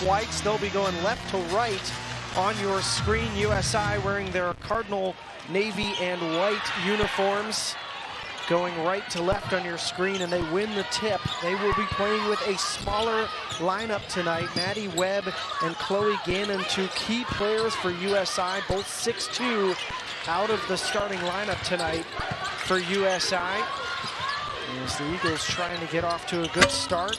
whites. They'll be going left to right on your screen. USI wearing their cardinal navy and white uniforms, going right to left on your screen, and they win the tip. They will be playing with a smaller lineup tonight. Maddie Webb and Chloe Gannon, two key players for USI, both 6'2", out of the starting lineup tonight for USI. As the Eagles trying to get off to a good start,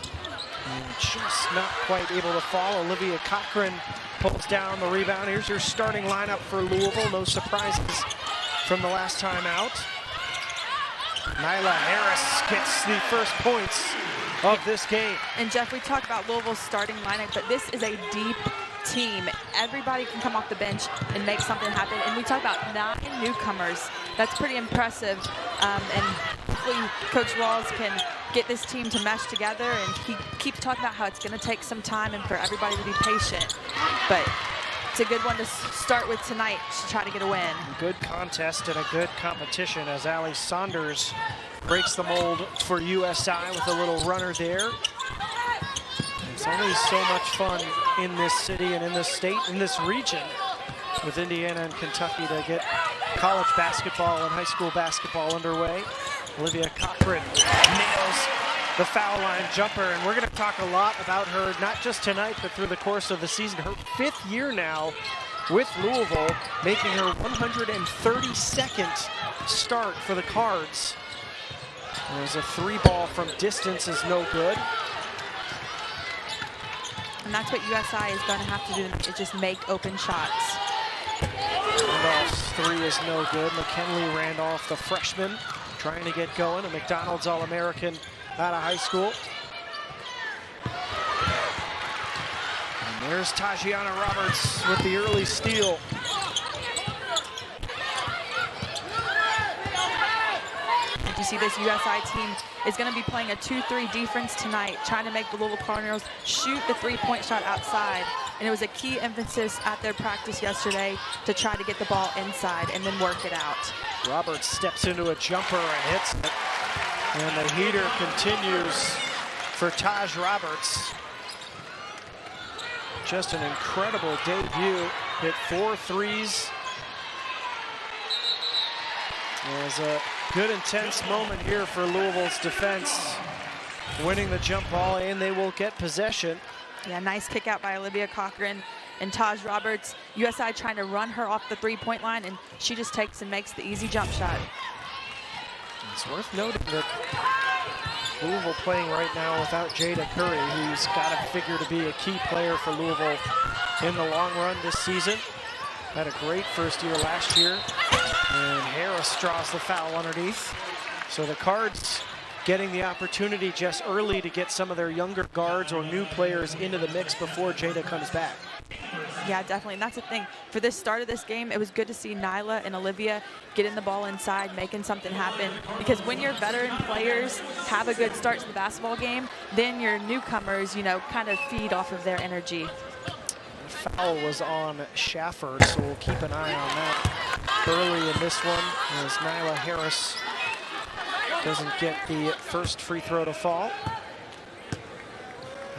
and just not quite able to fall. Olivia Cochran pulls down the rebound. Here's your starting lineup for Louisville. No surprises from the last time out. Nyla Harris gets the first points of this game. And Jeff, we talked about Louisville's starting lineup, but this is a deep team. Everybody can come off the bench and make something happen. And we talked about 9 newcomers. That's pretty impressive. And hopefully Coach Rawls can get this team to mesh together. And he keeps talking about how it's going to take some time and for everybody to be patient. But it's a good one to start with tonight to try to get a win. Good contest and a good competition as Allie Saunders breaks the mold for USI with a little runner there. It's always so much fun in this city and in this state, in this region, with Indiana and Kentucky to get college basketball and high school basketball underway. Olivia Cochran nails the foul line jumper, and we're going to talk a lot about her, not just tonight, but through the course of the season. Her 5th year now with Louisville, making her 132nd start for the Cards. There's a 3-ball from distance is no good. And that's what USI is going to have to do, is just make open shots. Randolph's 3 is no good. McKinley Randolph, the freshman, trying to get going. A McDonald's All-American out of high school. And there's Tajiana Roberts with the early steal. You see this USI team is going to be playing a 2-3 defense tonight, trying to make the Louisville Cardinals shoot the 3-point shot outside. And it was a key emphasis at their practice yesterday to try to get the ball inside and then work it out. Roberts steps into a jumper and hits it. And the heater continues for Taj Roberts. Just an incredible debut. Hit 4 threes. There's a good intense moment here for Louisville's defense, winning the jump ball, and they will get possession. Yeah, nice kick out by Olivia Cochran and Taj Roberts. USI trying to run her off the 3-point line, and she just takes and makes the easy jump shot. It's worth noting that Louisville playing right now without Jada Curry, who's got to figure to be a key player for Louisville in the long run this season. Had a great first year last year. And Harris draws the foul underneath. So the Cards getting the opportunity just early to get some of their younger guards or new players into the mix before Jada comes back. Yeah, definitely. And that's the thing. For this start of this game, it was good to see Nyla and Olivia getting the ball inside, making something happen. Because when your veteran players have a good start to the basketball game, then your newcomers, you know, kind of feed off of their energy. The foul was on Shafford, so we'll keep an eye on that early in this one, as Nyla Harris doesn't get the first free throw to fall.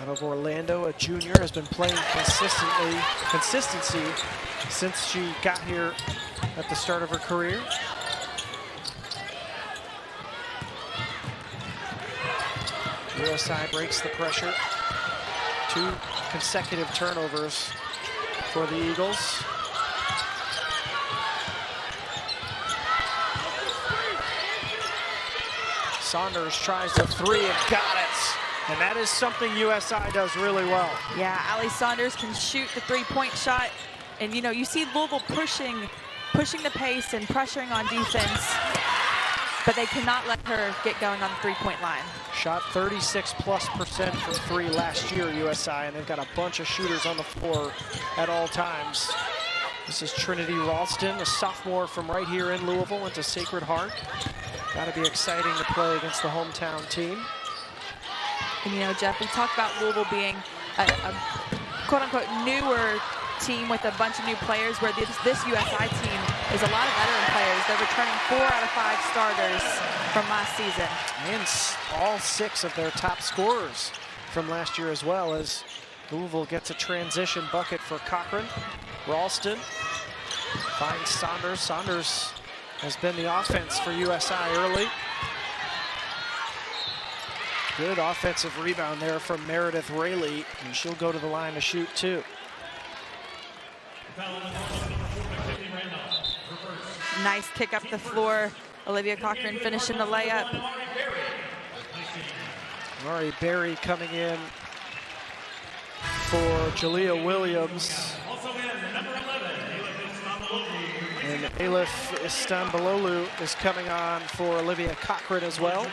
Out of Orlando, a junior, has been playing consistency since she got here at the start of her career. USI breaks the pressure. 2 consecutive turnovers for the Eagles. Saunders tries the 3 and got it. And that is something USI does really well. Yeah, Allie Saunders can shoot the 3-point shot. And, you know, you see Louisville pushing the pace and pressuring on defense, but they cannot let her get going on the 3-point line. Shot 36+% from 3 last year, USI, and they've got a bunch of shooters on the floor at all times. This is Trinity Ralston, a sophomore from right here in Louisville, went to Sacred Heart. Got to be exciting to play against the hometown team. And, you know, Jeff, we talked about Louisville being a quote-unquote newer team with a bunch of new players, where this USI team is a lot of veteran players. They're returning 4 out of 5 starters from last season. And all 6 of their top scorers from last year as well, as Louisville gets a transition bucket for Cochran. Ralston finds Saunders. Saunders has been the offense for USI early. Good offensive rebound there from Meredith Rayleigh, and she'll go to the line to shoot too. Nice kick up the floor. Olivia Cochran finishing the layup. Mari Berry coming in for Jalea Williams. And Alif Istanbuloglu is coming on for Olivia Cochran as well.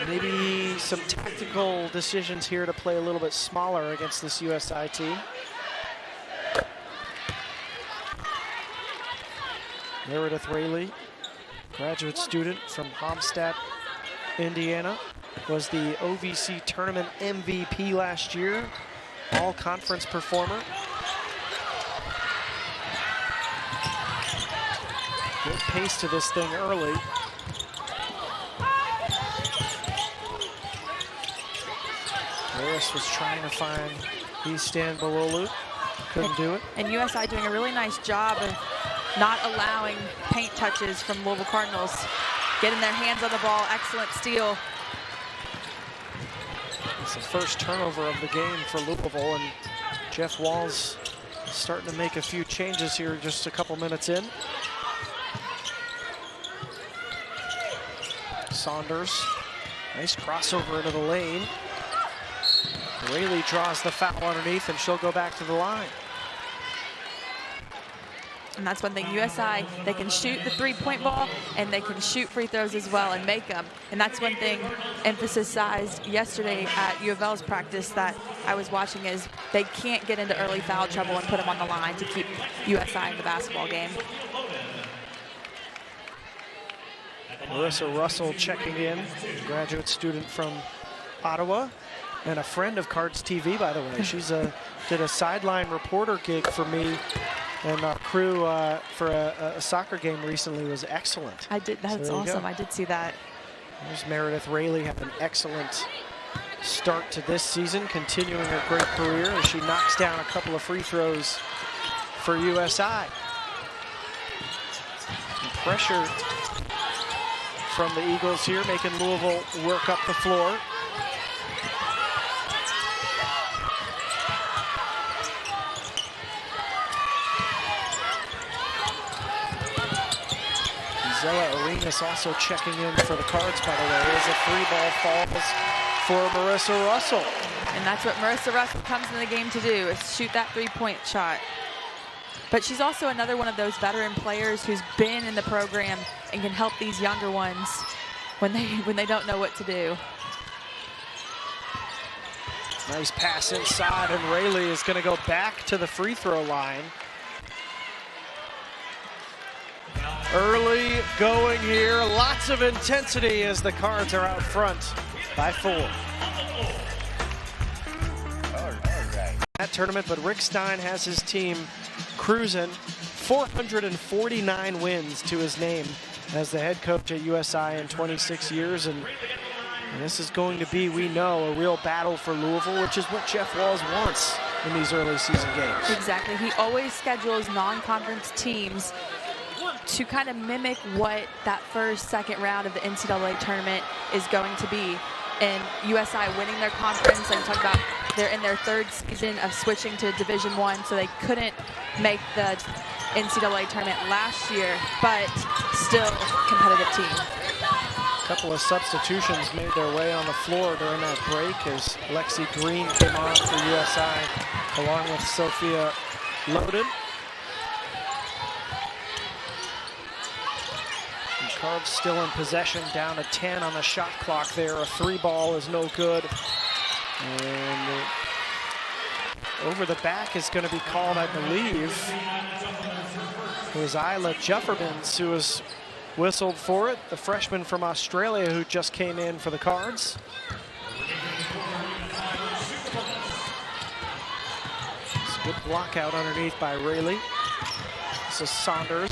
Maybe some tactical decisions here to play a little bit smaller against this USI team. Meredith Rayleigh, graduate student from Homestead, Indiana, was the OVC tournament MVP last year, all-conference performer. Good pace to this thing early. Harris was trying to find Istanbuloglu, couldn't do it. And USI doing a really nice job of not allowing paint touches from Louisville Cardinals. Getting their hands on the ball, excellent steal. It's the first turnover of the game for Louisville, and Jeff Wall's starting to make a few changes here just a couple minutes in. Saunders, nice crossover into the lane. Rayleigh draws the foul underneath, and she'll go back to the line. And that's one thing, USI, they can shoot the three-point ball, and they can shoot free throws as well and make them. And that's one thing emphasized yesterday at UofL's practice that I was watching is they can't get into early foul trouble and put them on the line to keep USI in the basketball game. Marissa Russell checking in, graduate student from Ottawa, and a friend of Cards TV, by the way. She's did a sideline reporter gig for me, and our crew for a soccer game recently was excellent. I did. That's so awesome. I did see that. There's Meredith Rayleigh, have an excellent start to this season, continuing her great career as she knocks down a couple of free throws for USI. And pressure from the Eagles here, making Louisville work up the floor. Zella Arenas also checking in for the Cards, by the way, as a three ball falls for Marissa Russell. And that's what Marissa Russell comes in the game to do, is shoot that three-point shot. But she's also another one of those veteran players who's been in the program and can help these younger ones when they don't know what to do. Nice pass inside, and Rayleigh is going to go back to the free throw line. Early going here, lots of intensity as the Cards are out front by 4. That tournament, but Rick Stein has his team cruising, 449 wins to his name as the head coach at USI in 26 years, and this is going to be, we know, a real battle for Louisville, which is what Jeff Walls wants in these early season games. Exactly. He always schedules non-conference teams to kind of mimic what that first, second round of the NCAA tournament is going to be. And USI winning their conference, and talk about they're in their third season of switching to Division I, so they couldn't make the NCAA tournament last year, but still competitive team. A couple of substitutions made their way on the floor during that break as Lexi Green came on for USI along with Sophia Loden. And Cards still in possession, down to 10 on the shot clock there. A three ball is no good. And over the back is going to be called, I believe. It was Isla Jeffermans who was whistled for it, the freshman from Australia who just came in for the Cards. It's a good block out underneath by Rayleigh. This is Saunders.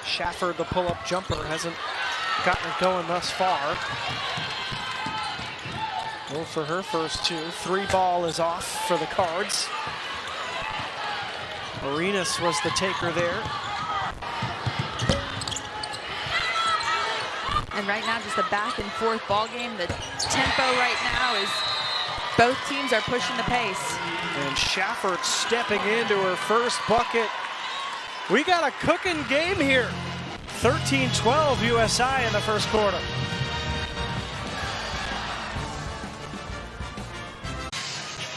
Shafford, the pull-up jumper, hasn't gotten it going thus far. Well, for her first two, 3-ball is off for the Cards. Arenas was the taker there. And right now, just a back and forth ball game. The tempo right now is both teams are pushing the pace. And Schaffert stepping into her first bucket. We got a cooking game here. 13-12 USI in the first quarter.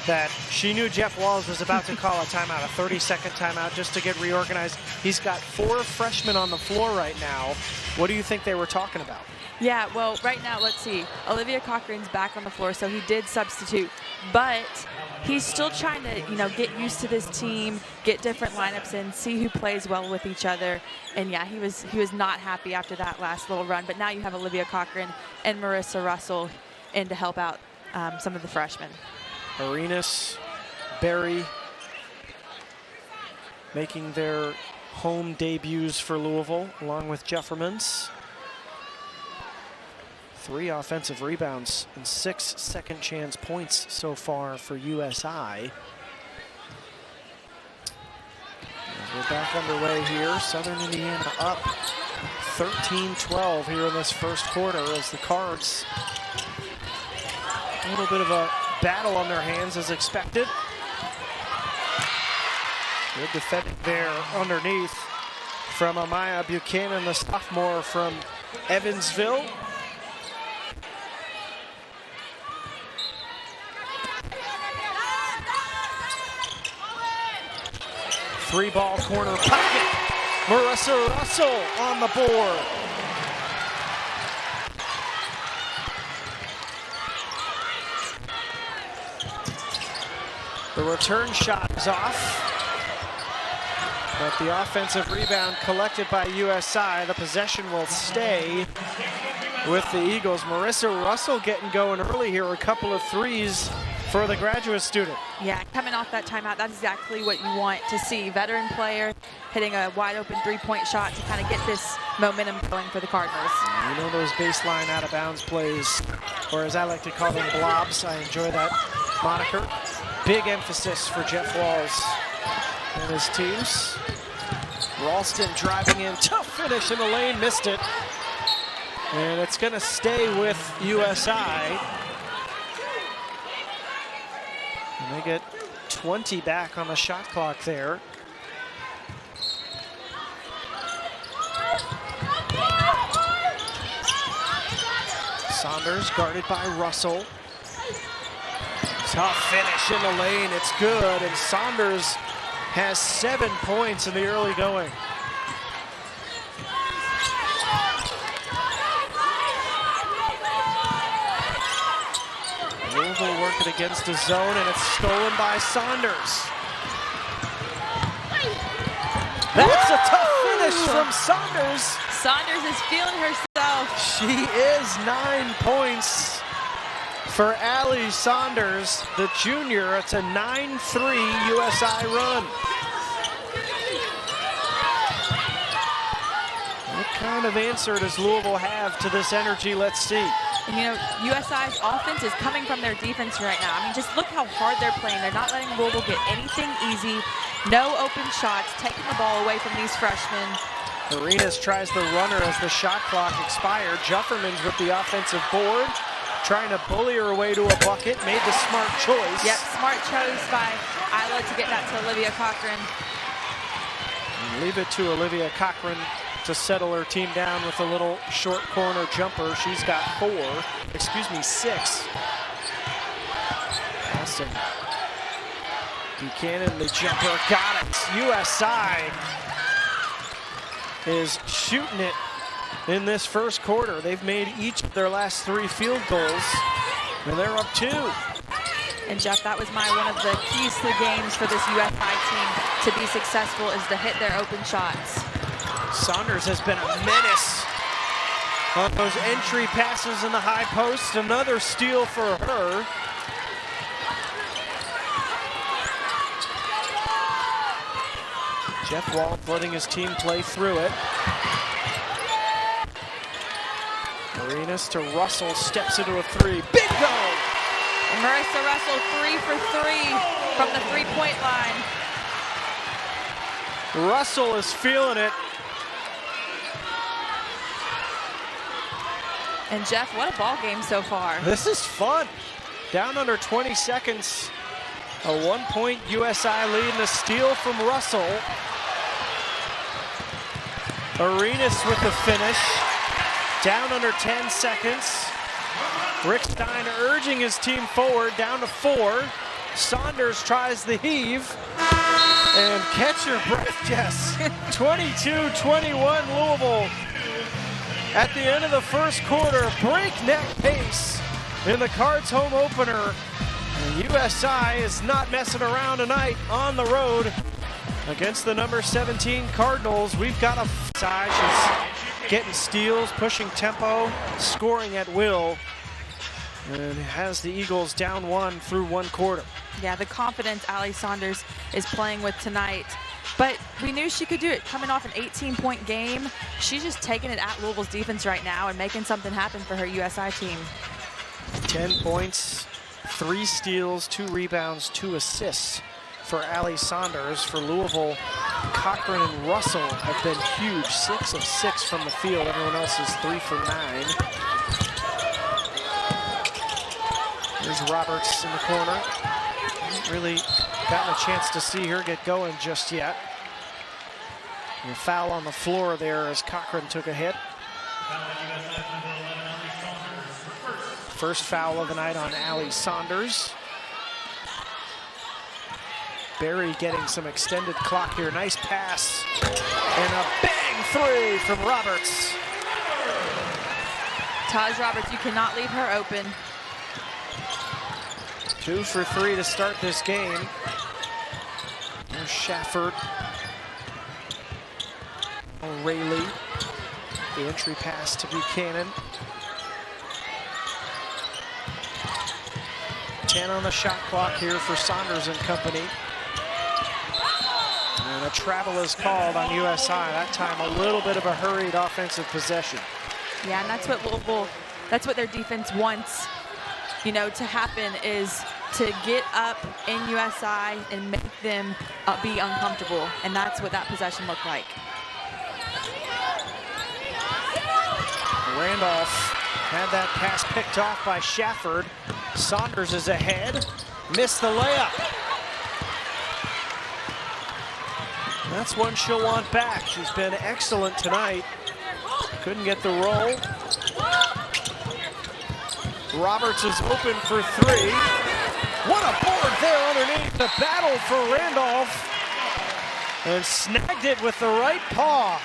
That she knew Jeff Walls was about to call a timeout, a 30-second timeout, just to get reorganized. He's got 4 freshmen on the floor right now. What do you think they were talking about? Yeah, well, right now, let's see. Olivia Cochran's back on the floor, so he did substitute. But he's still trying to, get used to this team, get different lineups in, see who plays well with each other. And yeah, he was not happy after that last little run. But now you have Olivia Cochran and Marissa Russell in to help out some of the freshmen. Arenas, Berry making their home debuts for Louisville, along with Jeffermans. 3 offensive rebounds and 6 second chance points so far for USI. As we're back underway here, Southern Indiana up 13-12 here in this first quarter as the Cards, a little bit of a battle on their hands as expected. Good defending there underneath from Amaya Buchanan, the sophomore from Evansville. Three-ball corner pocket. Marissa Russell on the board. The return shot is off, but the offensive rebound collected by USI. The possession will stay with the Eagles. Marissa Russell getting going early here. A couple of threes for the graduate student. Yeah, coming off that timeout, that's exactly what you want to see. Veteran player hitting a wide open 3-point shot to kind of get this momentum going for the Cardinals. You know those baseline out of bounds plays, or as I like to call them, blobs. I enjoy that moniker. Big emphasis for Jeff Walls and his teams. Ralston driving in, tough finish in the lane, missed it. And it's gonna stay with USI. And they get 20 back on the shot clock there. Saunders guarded by Russell. Tough finish in the lane, it's good, and Saunders has 7 points in the early going. Louisville working against a zone, and it's stolen by Saunders. That's a tough finish from Saunders. Saunders is feeling herself. She is 9 points for Allie Saunders, the junior. It's a 9-3 USI run. What kind of answer does Louisville have to this energy? Let's see. And USI's offense is coming from their defense right now. I mean, just look how hard they're playing. They're not letting Louisville get anything easy. No open shots, taking the ball away from these freshmen. Arenas tries the runner as the shot clock expired. Jeffermans with the offensive board, trying to bully her way to a bucket, made the smart choice. Yep, smart choice by Isla to get that to Olivia Cochran. And leave it to Olivia Cochran to settle her team down with a little short corner jumper. She's got 6. Austin Buchanan, the jumper, got it. USI is shooting it in this first quarter. They've made each of their last 3 field goals, and they're up 2. And Jeff, that was one of the keys to the games for this UFI team to be successful, is to hit their open shots. Saunders has been a menace on those entry passes in the high post. Another steal for her. Jeff Wall letting his team play through it. Arenas to Russell, steps into a 3. Bingo! Marissa Russell 3 for 3 from the three-point line. Russell is feeling it. And Jeff, what a ball game so far. This is fun. Down under 20 seconds. A 1-point USI lead and a steal from Russell. Arenas with the finish. Down under 10 seconds. Rick Stein urging his team forward, down to 4. Saunders tries the heave. And catch your breath, Jess. 22-21 Louisville. At the end of the first quarter, breakneck pace in the Cards home opener. And USI is not messing around tonight on the road against the number 17 Cardinals. We've got a size. She's getting steals, pushing tempo, scoring at will, and has the Eagles down 1 through 1 quarter. Yeah, the confidence Allie Saunders is playing with tonight. But we knew she could do it. Coming off an 18-point game, she's just taking it at Louisville's defense right now and making something happen for her USI team. 10 points, 3 steals, 2 rebounds, 2 assists for Allie Saunders. For Louisville, Cochran and Russell have been huge. 6 of 6 from the field. Everyone else is 3 for 9. There's Roberts in the corner. Hasn't really gotten a chance to see her get going just yet. And a foul on the floor there as Cochran took a hit. First foul of the night on Allie Saunders. Berry getting some extended clock here. Nice pass. And a bang 3 from Roberts. Taj Roberts, you cannot leave her open. 2 for 3 to start this game. There's Shafford. O'Reilly. The entry pass to Buchanan. 10 on the shot clock here for Saunders and company. And a travel is called on USI. That time a little bit of a hurried offensive possession. Yeah, and that's what Louisville, that's what their defense wants, you know, to happen, is to get up in USI and make them be uncomfortable. And that's what that possession looked like. Randolph had that pass picked off by Shafford. Saunders is ahead, missed the layup. That's one she'll want back. She's been excellent tonight. Couldn't get the roll. Roberts is open for 3. What a board there underneath. The battle for Randolph. And snagged it with the right paw.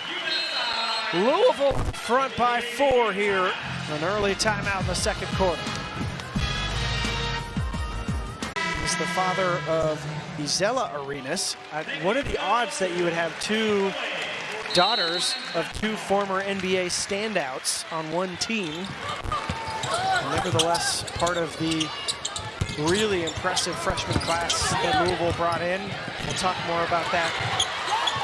Louisville front by 4 here. An early timeout in the second quarter. He's the father of Isela Arenas. What are the odds that you would have 2 daughters of 2 former NBA standouts on one team? Nevertheless, part of the really impressive freshman class that Louisville brought in. We'll talk more about that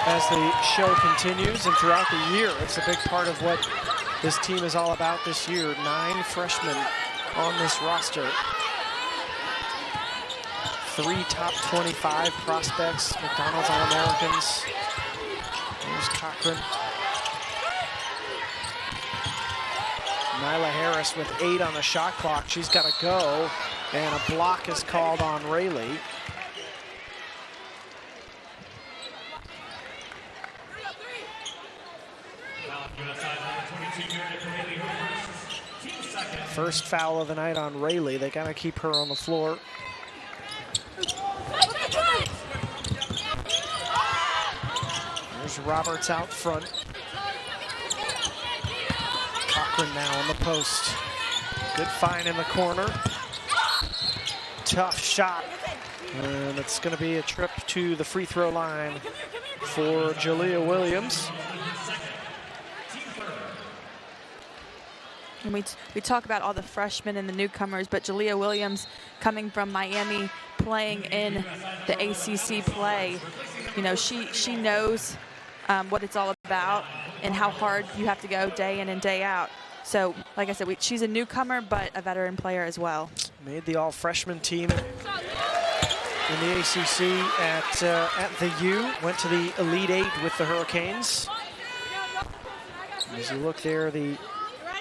as the show continues and throughout the year. It's a big part of what this team is all about this year. 9 freshmen on this roster. 3 top 25 prospects, McDonald's All-Americans. There's Cochran. Nyla Harris with 8 on the shot clock. She's got to go, and a block is called on Rayleigh. First foul of the night on Rayleigh. They got to keep her on the floor. There's Roberts out front. Cochran now on the post. Good find in the corner. Tough shot. And it's going to be a trip to the free throw line for Jalea Williams. And we talk about all the freshmen and the newcomers, but Jalea Williams, coming from Miami, playing in the ACC play, you know, she knows what it's all about and how hard you have to go day in and day out. So, like I said, she's a newcomer, but a veteran player as well. made the all-freshman team in the ACC at the U. Went to the Elite Eight with the Hurricanes. As you look there, the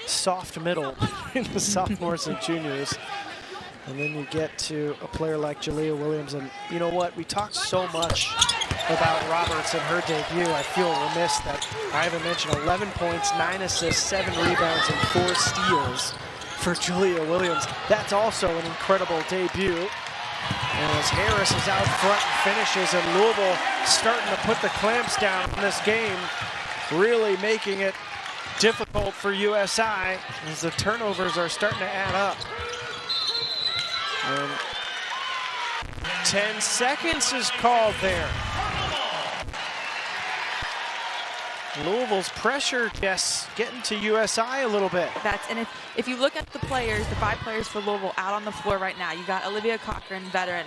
soft middle in the sophomores and juniors. And then you get to a player like Jalea Williams. And you know what? We talked so much about Roberts and her debut. I feel remiss that I haven't mentioned 11 points, 9 assists, 7 rebounds, and 4 steals for Jalea Williams. That's also an incredible debut. And as Harris is out front and finishes, and Louisville starting to put the clamps down in this game, really making it difficult for USI as the turnovers are starting to add up. And 10 seconds is called there. Louisville's pressure, yes, getting to USI a little bit. And if you look at the players, the 5 players for Louisville out on the floor right now, you got Olivia Cochran, veteran,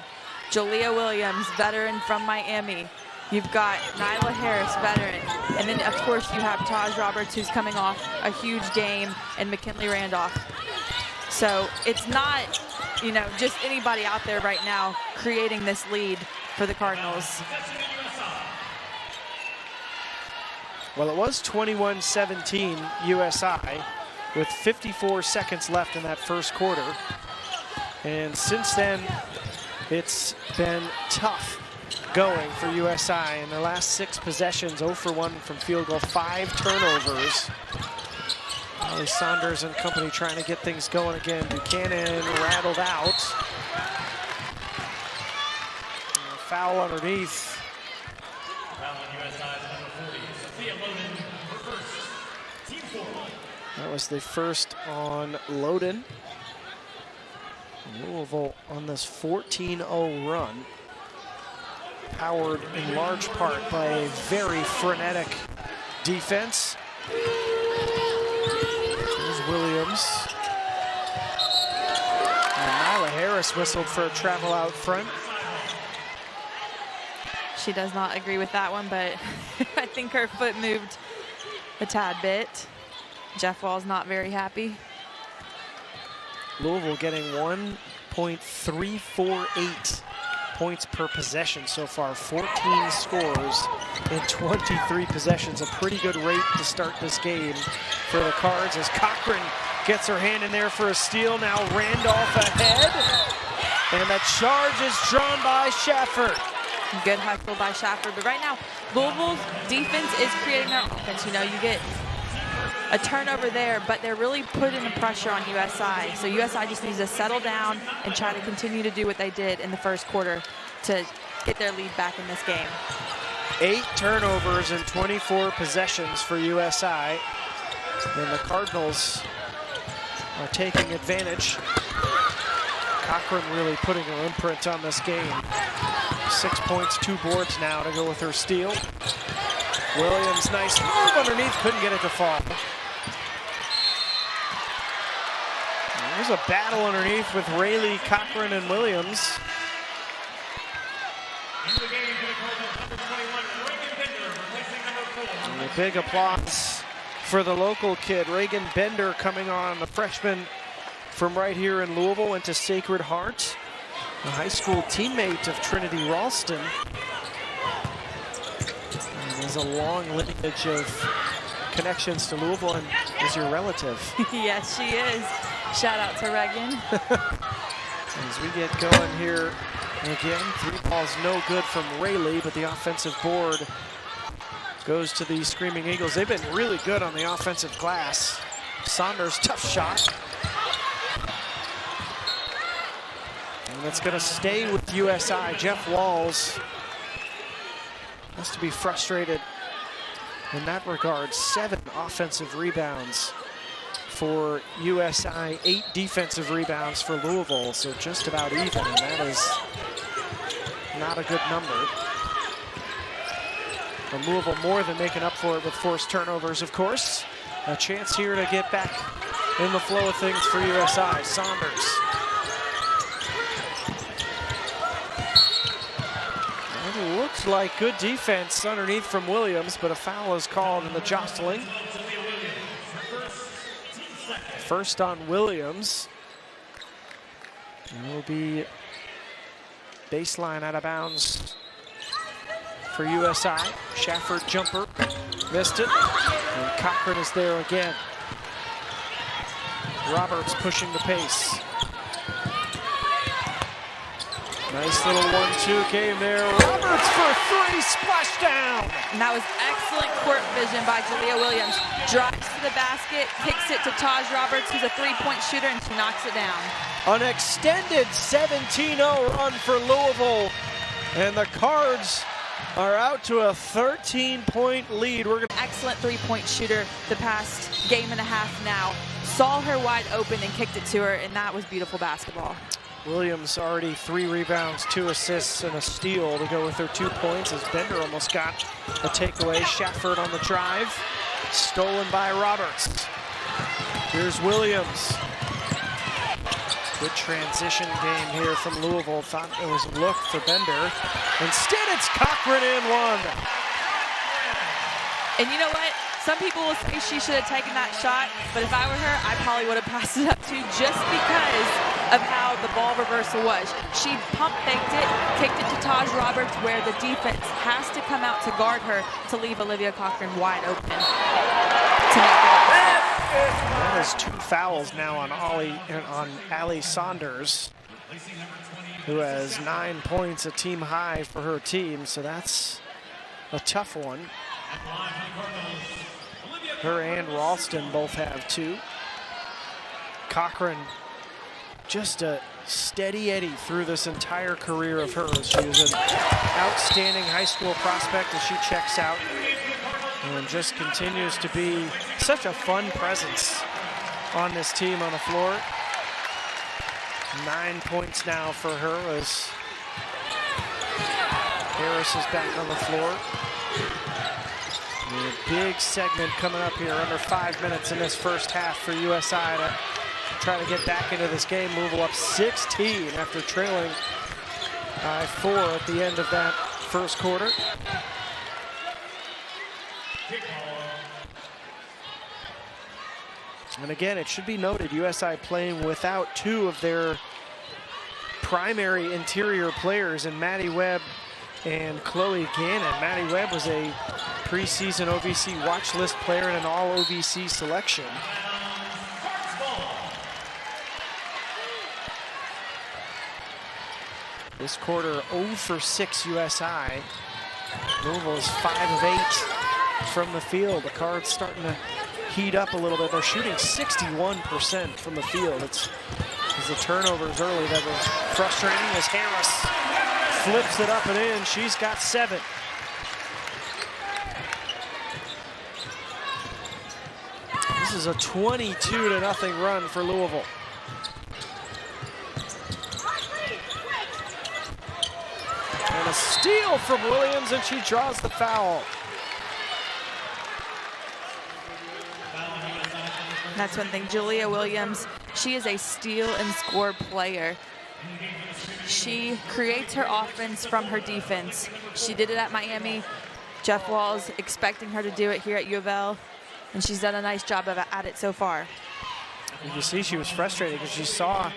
Jalea Williams, veteran from Miami. You've got Nyla Harris, veteran. And then, of course, you have Taj Roberts, who's coming off a huge game, and McKinley Randolph. So it's not, you know, just anybody out there right now creating this lead for the Cardinals. Well, it was 21-17 USI with 54 seconds left in that first quarter. And since then, it's been tough going for USI. In the last 6 possessions, 0 for 1 from field goal, 5 turnovers. Molly Saunders and company trying to get things going again. Buchanan rattled out. And a foul underneath. That was the first on Loden. Louisville on this 14-0 run, powered in large part by a very frenetic defense. There's Williams. And Nyla Harris whistled for a travel out front. She does not agree with that one, but I think her foot moved a tad bit. Jeff Wall's not very happy. Louisville getting 1.348 points per possession so far. 14 scores in 23 possessions. A pretty good rate to start this game for the Cards as Cochran gets her hand in there for a steal. Now Randolph ahead. And the charge is drawn by Shafford. Good hustle by Shafford. But right now, Louisville's defense is creating their offense. You know, you get a turnover there, but they're really putting the pressure on USI. So USI just needs to settle down and try to continue to do what they did in the first quarter to get their lead back in this game. 8 turnovers in 24 possessions for USI. And the Cardinals are taking advantage. Cochran really putting her imprint on this game. 6 points, 2 boards now to go with her steal. Williams, nice move underneath, couldn't get it to fall. There's a battle underneath with Rayleigh, Cochran, and Williams. And a big applause for the local kid, Reagan Bender, coming on, the freshman from right here in Louisville, went to Sacred Heart, a high school teammate of Trinity Ralston. And has a long lineage of connections to Louisville and is your relative. Yes, she is. Shout out to Reagan. As we get going here again, 3 balls no good from Rayleigh, but the offensive board goes to the Screaming Eagles. They've been really good on the offensive glass. Saunders, tough shot. And it's going to stay with USI. Jeff Walls has to be frustrated in that regard. 7 offensive rebounds for USI, 8 defensive rebounds for Louisville, so just about even, and that is not a good number. But Louisville more than making up for it with forced turnovers, of course. A chance here to get back in the flow of things for USI. Saunders. It looks like good defense underneath from Williams, but a foul is called in the jostling. First on Williams. It will be baseline out of bounds for USI. Shafford jumper, missed it. And Cochran is there again. Roberts pushing the pace. Nice little 1-2 game there. Roberts for three, splashdown. And that was excellent court vision by Jalea Williams. Drives to the basket, kicks it to Taj Roberts, who's a three-point shooter, and she knocks it down. An extended 17-0 run for Louisville. And the Cards are out to a 13-point lead. Excellent three-point shooter the past game and a half now. Saw her wide open and kicked it to her, and that was beautiful basketball. Williams already 3 rebounds, 2 assists, and a steal to go with her 2 points as Bender almost got a takeaway. Shafford on the drive, stolen by Roberts. Here's Williams. Good transition game here from Louisville. Thought it was a look for Bender. Instead, it's Cochran and one. And you know what? Some people will say she should have taken that shot, but if I were her, I probably would have passed it up too, just because of how the ball reversal was. She pump faked it, kicked it to Taj Roberts, where the defense has to come out to guard her to leave Olivia Cochran wide open to make it. That is 2 fouls now on Allie Saunders, who has 9 points, a team high for her team, so that's a tough one. Her and Ralston both have 2. Cochran, just a steady Eddie through this entire career of hers. She is an outstanding high school prospect as she checks out and just continues to be such a fun presence on this team on the floor. 9 points now for her as Harris is back on the floor. And a big segment coming up here, under 5 minutes in this first half for USI to try to get back into this game. Louisville up 16 after trailing by 4 at the end of that first quarter. And again, it should be noted, USI playing without 2 of their primary interior players in Maddie Webb and Chloe Gannon. Maddie Webb was a preseason OVC watch list player and an all OVC selection. This quarter 0 for 6 USI. Louisville is 5 of 8 from the field. The Cards starting to heat up a little bit. They're shooting 61% from the field. It's the turnovers early that were frustrating as Harris flips it up and in. She's got 7. This is a 22-0 run for Louisville. And a steal from Williams, and she draws the foul. That's one thing. Jalea Williams, she is a steal and score player. She creates her offense from her defense. She did it at Miami. Jeff Wall's expecting her to do it here at UofL, and she's done a nice job at it so far. You can see she was frustrated because she saw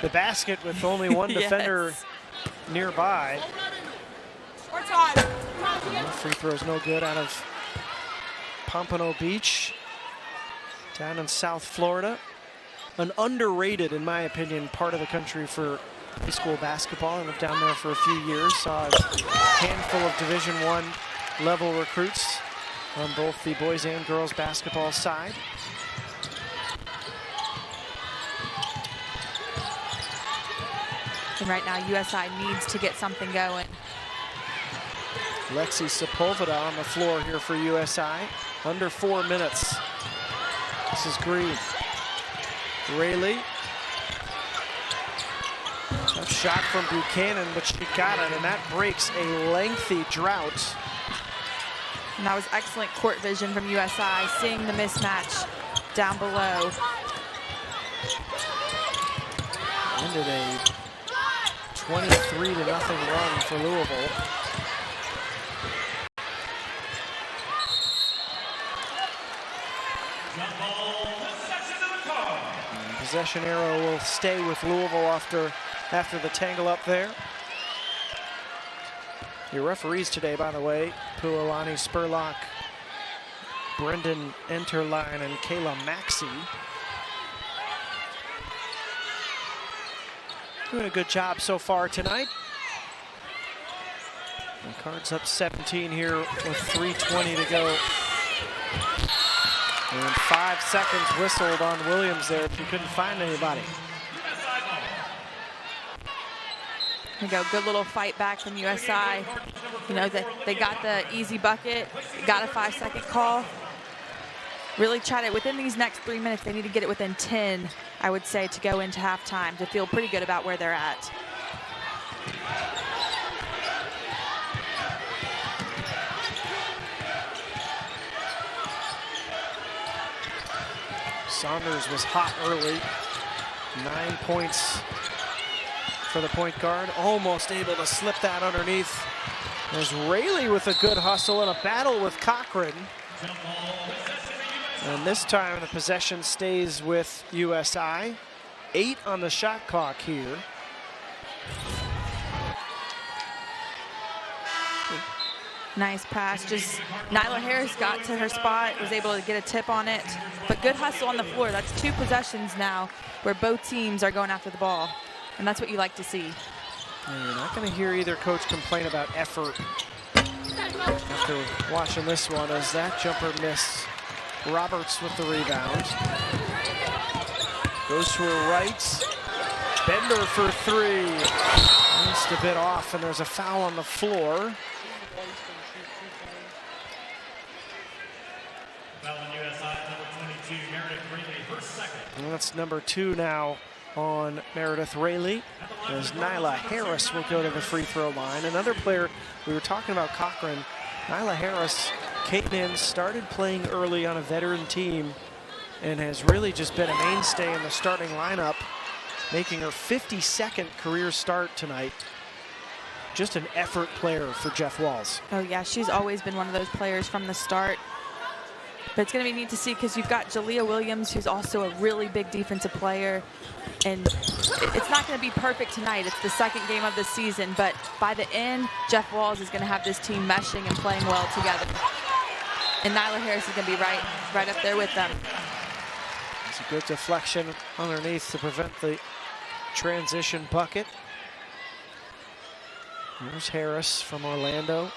the basket with only one defender nearby. Free throw's no good out of Pompano Beach down in South Florida. An underrated, in my opinion, part of the country for high school basketball. I lived down there for a few years, saw a handful of Division I level recruits on both the boys and girls basketball side. And right now, USI needs to get something going. Lexi Sepulveda on the floor here for USI. Under 4 minutes. This is Green. Rayleigh. Tough shot from Buchanan, but she got it, and that breaks a lengthy drought. And that was excellent court vision from USI, seeing the mismatch down below. Ended a 23-0 run for Louisville. Possession arrow will stay with Louisville after the tangle up there. Your referees today, by the way, Pualani Spurlock, Brendan Enterline, and Kayla Maxey. Doing a good job so far tonight. The Cards up 17 here with 3:20 to go. And 5 seconds whistled on Williams there if you couldn't find anybody. There you go, good little fight back from USI. You know, they got the easy bucket, got a 5-second call. Really try to, within these next 3 minutes, they need to get it within 10, I would say, to go into halftime to feel pretty good about where they're at. Saunders was hot early. 9 points for the point guard. Almost able to slip that underneath. There's Rayleigh with a good hustle and a battle with Cochran. And this time the possession stays with USI. 8 on the shot clock here. Nice pass. Just Nyla Harris got to her spot, was able to get a tip on it. But good hustle on the floor. That's 2 possessions now where both teams are going after the ball. And that's what you like to see. And you're not going to hear either coach complain about effort after watching this one, as that jumper miss. Roberts with the rebound. Goes to her right. Bender for 3. Just a bit off, and there's a foul on the floor. And that's number 2 now on Meredith Rayleigh, as Nyla Harris will go to the free throw line. Another player, we were talking about Cochran. Nyla Harris came in, started playing early on a veteran team, and has really just been a mainstay in the starting lineup, making her 52nd career start tonight. Just an effort player for Jeff Walz. Oh yeah, she's always been one of those players from the start. But it's going to be neat to see because you've got Jalea Williams, who's also a really big defensive player. And it's not going to be perfect tonight. It's the 2nd game of the season. But by the end, Jeff Walz is going to have this team meshing and playing well together. And Nyla Harris is going to be right up there with them. It's a good deflection underneath to prevent the transition bucket. Here's Harris from Orlando.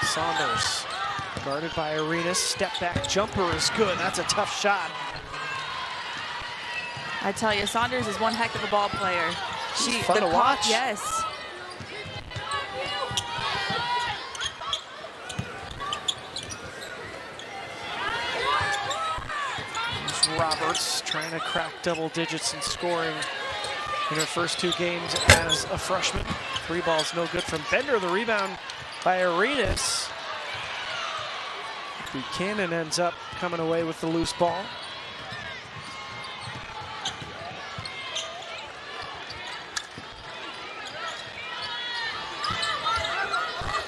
Saunders, guarded by Arenas. Step back jumper is good. That's a tough shot. I tell you, Saunders is one heck of a ball player. She's fun to watch. Yes. Here's Roberts trying to crack double digits in scoring in her first 2 games as a freshman. 3 balls no good from Bender. The rebound by Arenas. Buchanan ends up coming away with the loose ball.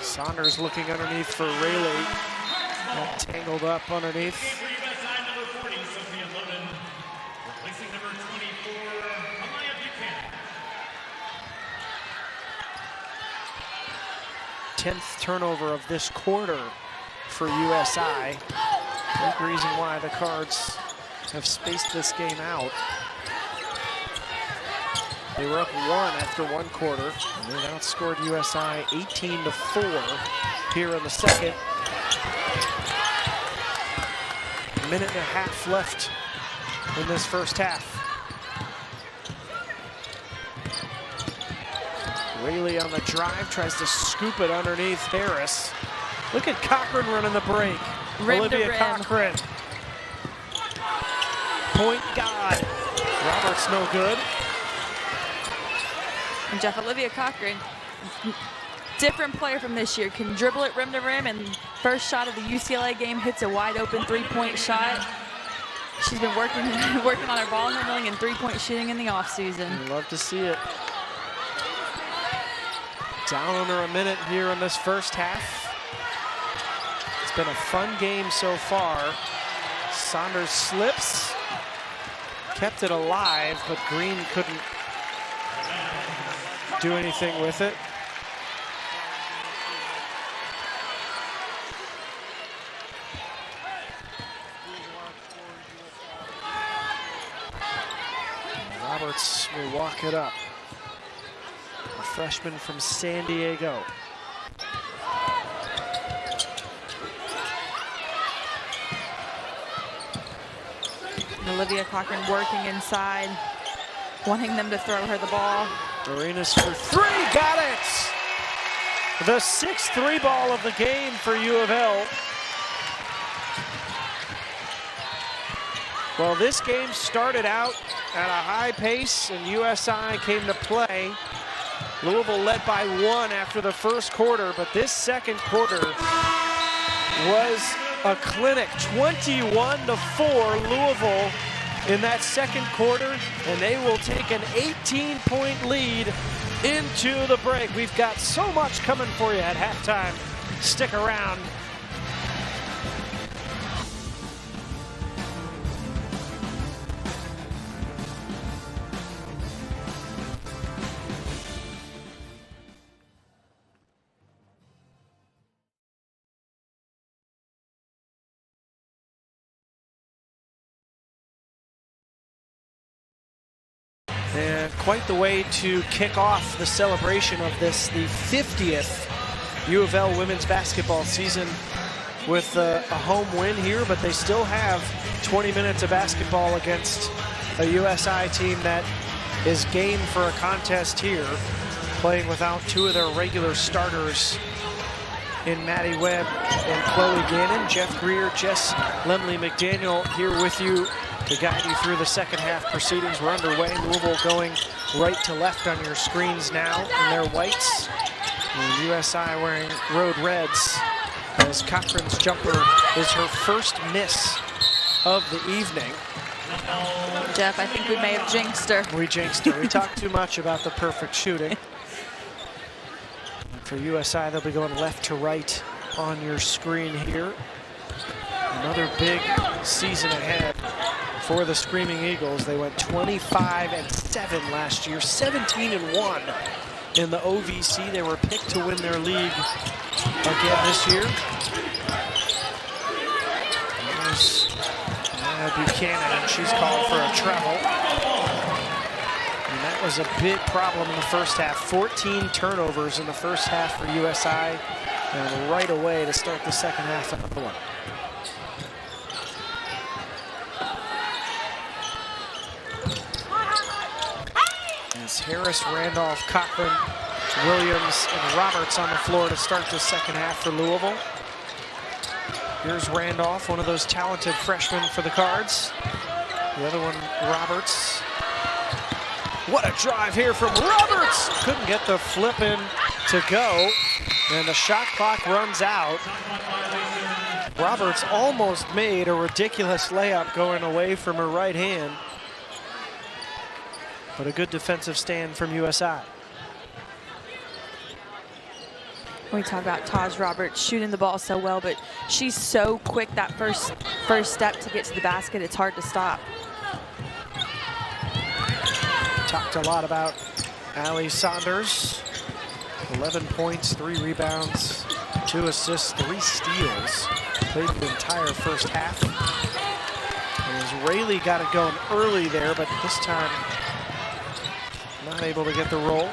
Saunders looking underneath for Rayleigh. All tangled up underneath. 10th turnover of this quarter for USI. Big reason why the Cards have spaced this game out. They were up 1 after 1 quarter, and they've outscored USI 18-4 here in the 2nd. A minute and a half left in this first half. Rayleigh on the drive, tries to scoop it underneath Harris. Look at Cochran running the break. Olivia Cochran. Point guard. Roberts no good. And Jeff, Olivia Cochran, different player from this year, can dribble it rim to rim, and first shot of the UCLA game hits a wide open 3-point shot. She's been working on her ball handling and 3-point shooting in the offseason. Love to see it. Down under a minute here in this first half. It's It's been a fun game so far. Saunders slips, kept it alive, but Green couldn't do anything with it. Roberts will walk it up. A freshman from San Diego. Olivia Cochran working inside, wanting them to throw her the ball. Arenas for three, got it! The 6th ball of the game for U of L. Well, this game started out at a high pace and USI came to play. Louisville led by 1 after the first quarter, but this second quarter was a clinic. 21-4 Louisville in that second quarter, and they will take an 18-point lead into the break. We've got so much coming for you at halftime. Stick around. And quite the way to kick off the celebration of this, the 50th U of L women's basketball season, with a home win here, but they still have 20 minutes of basketball against a USI team that is game for a contest here, playing without 2 of their regular starters in Maddie Webb and Chloe Gannon. Jeff Greer, Jess Lemley McDaniel here with you to guide you through the second half proceedings. We're underway. Louisville going right to left on your screens now in their whites. And USI wearing road reds, as Cochran's jumper is her first miss of the evening. Jeff, I think we may have jinxed her. We jinxed her. We talked too much about the perfect shooting. For USI, they'll be going left to right on your screen here. Another big season ahead for the Screaming Eagles. They went 25-7 last year, 17-1 in the OVC. They were picked to win their league again this year. There's Buchanan, and she's called for a travel. And that was a big problem in the first half. 14 turnovers in the first half for USI, and right away to start the second half, another one. It's Harris, Randolph, Cochran, Williams, and Roberts on the floor to start the second half for Louisville. Here's Randolph, one of those talented freshmen for the Cards. The other one, Roberts. What a drive here from Roberts! Couldn't get the flip in to go, and the shot clock runs out. Roberts almost made a ridiculous layup going away from her right hand. But a good defensive stand from USI. We talk about Taj Roberts shooting the ball so well, but she's so quick, that first step to get to the basket, it's hard to stop. Talked a lot about Allie Saunders. 11 points, 3 rebounds, 2 assists, 3 steals. Played the entire first half. And Israeli got it going early there, but this time not able to get the roll.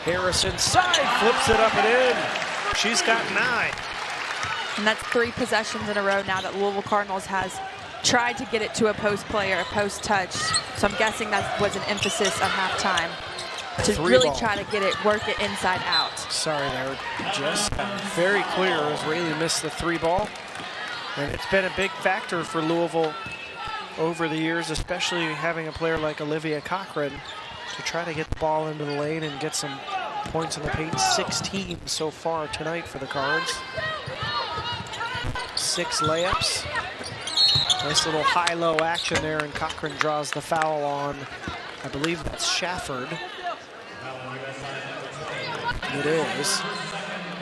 Harris inside, flips it up and in. She's got 9. And that's 3 possessions in a row now that Louisville Cardinals has tried to get it to a post player, a post touch. So I'm guessing that was an emphasis at halftime to really try to get it, work it inside out. Sorry there, Jess. Very clear, Israeli missed the 3 ball. And it's been a big factor for Louisville over the years, especially having a player like Olivia Cochran to try to get the ball into the lane and get some points in the paint. 16 so far tonight for the Cards. 6 layups. Nice little high-low action there, and Cochran draws the foul on, I believe that's Shafford. It is.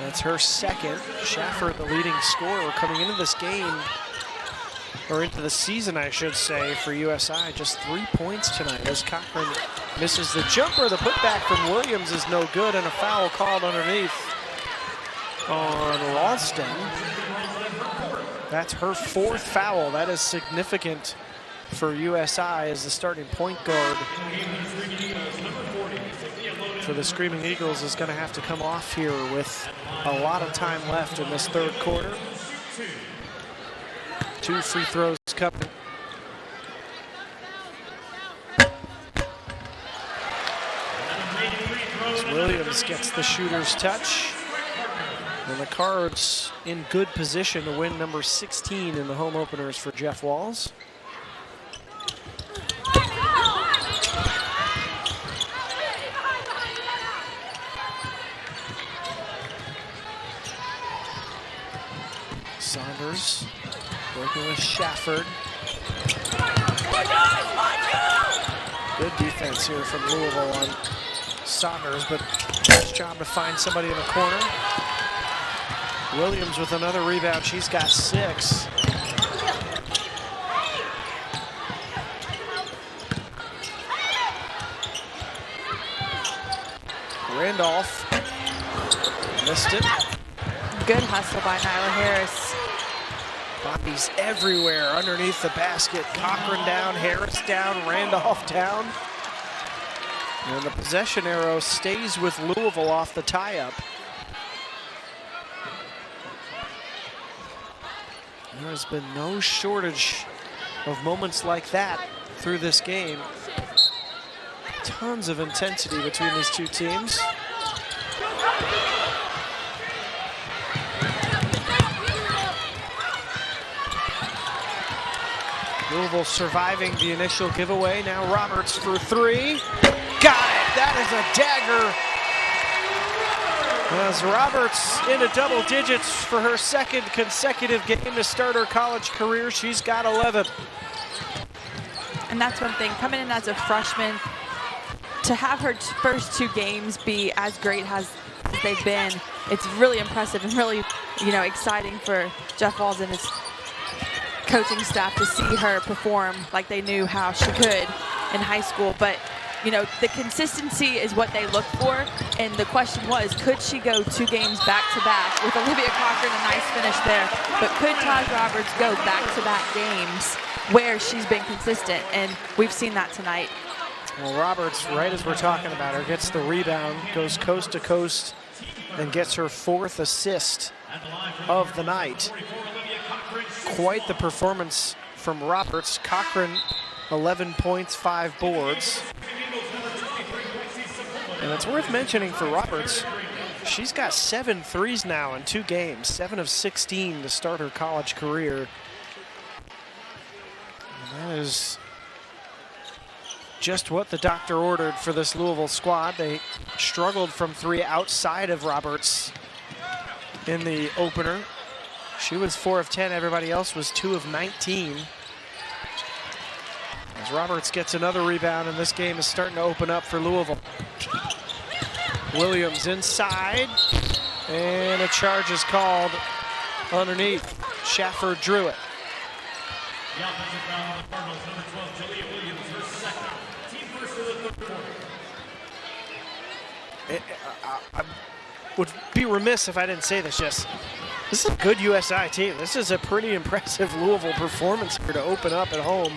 That's her second. Schaffer, the leading scorer, coming into this game, or into the season, I should say, for USI. Just 3 points tonight as Cochran misses the jumper. The putback from Williams is no good, and a foul called underneath on Ralston. That's her 4th foul. That is significant for USI as the starting point guard for the Screaming Eagles is going to have to come off here with a lot of time left in this 3rd quarter. 2 free throws coming. As Williams gets the shooter's touch. And the Cards in good position to win number 16 in the home openers for Jeff Walls. Saunders working with Shafford. Good defense here from Louisville on Saunders, but nice job to find somebody in the corner. Williams with another rebound. She's got 6. Randolph missed it. Good hustle by Nyla Harris. Bobby's everywhere underneath the basket. Cochran down, Harris down, Randolph down. And the possession arrow stays with Louisville off the tie-up. There has been no shortage of moments like that through this game. Tons of intensity between these two teams. Louisville surviving the initial giveaway. Now Roberts for 3. Got it! That is a dagger. As Roberts into double digits for her 2nd consecutive game to start her college career. She's got 11. And that's one thing, coming in as a freshman, to have her first 2 games be as great as they've been, it's really impressive and really, exciting for Jeff Walls and his coaching staff to see her perform like they knew how she could in high school. But the consistency is what they look for, and the question was, could she go 2 games back-to-back with Olivia Cochran, a nice finish there, but could Taj Roberts go back-to-back games where she's been consistent? And we've seen that tonight. Well, Roberts, right as we're talking about her, gets the rebound, goes coast to coast, and gets her 4th assist of the night. Quite the performance from Roberts. Cochran, 11 points, 5 boards. And it's worth mentioning for Roberts, she's got 7 threes now in 2 games, 7 of 16 to start her college career. And that is just what the doctor ordered for this Louisville squad. They struggled from 3 outside of Roberts in the opener. She was 4 of 10, everybody else was 2 of 19. As Roberts gets another rebound, and this game is starting to open up for Louisville. Williams inside, and a charge is called underneath. Schaffer drew it. I would be remiss if I didn't say this. This is a good USI team. This is a pretty impressive Louisville performance here to open up at home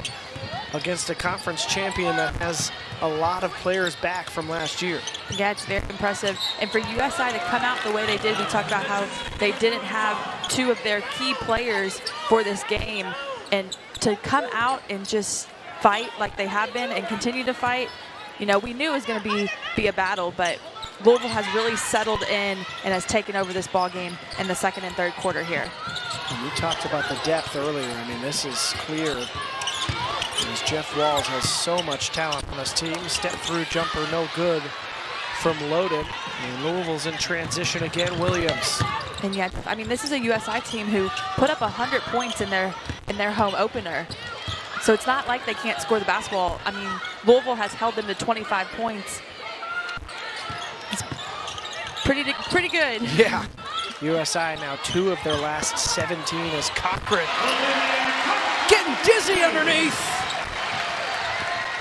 against a conference champion that has a lot of players back from last year. Yeah, it's very impressive. And for USI to come out the way they did, we talked about how they didn't have 2 of their key players for this game. And to come out and just fight like they have been and continue to fight, we knew it was going to be a battle, but Louisville has really settled in and has taken over this ball game in the 2nd and 3rd quarter here. And we talked about the depth earlier. I mean, this is clear. As Jeff Walls has so much talent on this team. Step through jumper, no good from Loden. And Louisville's in transition again. Williams. And yet, I mean, this is a USI team who put up 100 points in their home opener. So it's not like they can't score the basketball. I mean, Louisville has held them to 25 points. It's pretty good. Yeah. USI now 2 of their last 17 as Cochran getting dizzy underneath.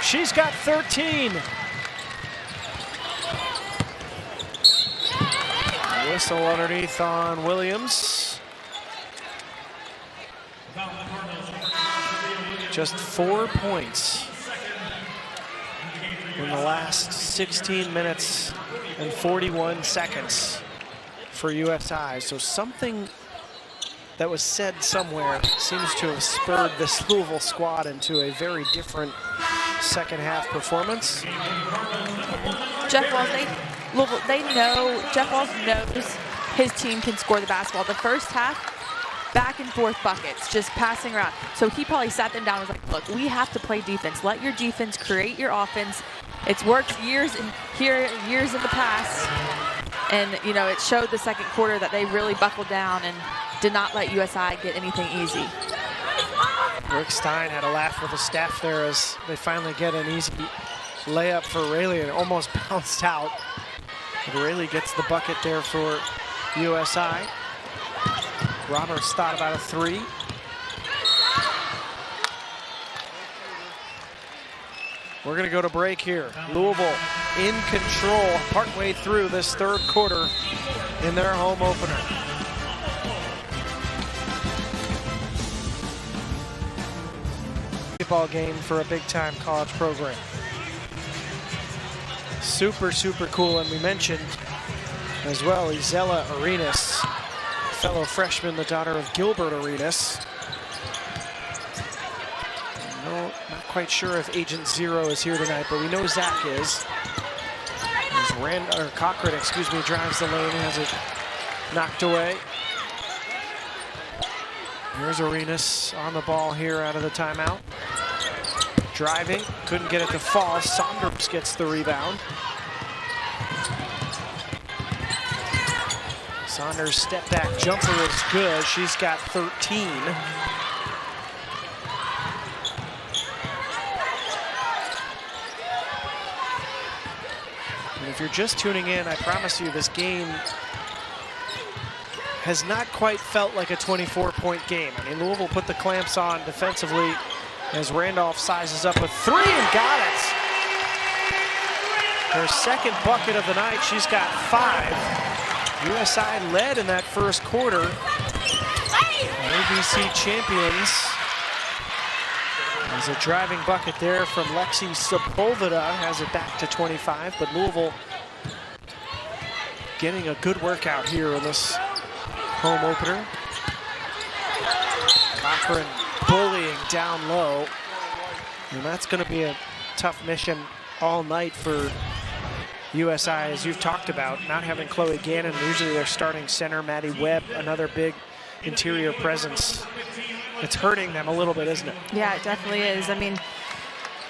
She's got 13. Whistle underneath on Williams. Just 4 points in the last 16 minutes and 41 seconds for USI. So something that was said somewhere seems to have spurred this Louisville squad into a very different second half performance. Jeff Walls, Jeff Walls knows his team can score the basketball. The first half, back and forth buckets, just passing around. So he probably sat them down and was like, look, we have to play defense. Let your defense create your offense. It's worked years in the past. And, you know, it showed the second quarter that they really buckled down and did not let USI get anything easy. Rick Stein had a laugh with the staff there as they finally get an easy layup for Rayleigh, and it almost bounced out. But Rayleigh gets the bucket there for USI. Roberts thought about a 3. We're going to go to break here. Louisville in control partway through this third quarter in their home opener. Basketball game for a big-time college program. Super, super cool. And we mentioned as well Isela Arenas, fellow freshman, the daughter of Gilbert Arenas. No, not quite sure if Agent Zero is here tonight, but we know Zach is. As Cochran, drives the lane and has it knocked away. Here's Arenas on the ball here out of the timeout. Driving, couldn't get it to fall. Saunders gets the rebound. Saunders' step back jumper is good. She's got 13. And if you're just tuning in, I promise you this game has not quite felt like a 24-point game. I mean, Louisville put the clamps on defensively as Randolph sizes up a 3 and got it. Her second bucket of the night. She's got 5. USI led in that first quarter. ABC champions. There's a driving bucket there from Lexi Sepulveda, has it back to 25, but Louisville getting a good workout here in this home opener. Cochran bullying down low, and that's going to be a tough mission all night for USI, as you've talked about, not having Chloe Gannon. Usually their starting center, Maddie Webb, another big interior presence. It's hurting them a little bit, isn't it? Yeah, it definitely is. I mean,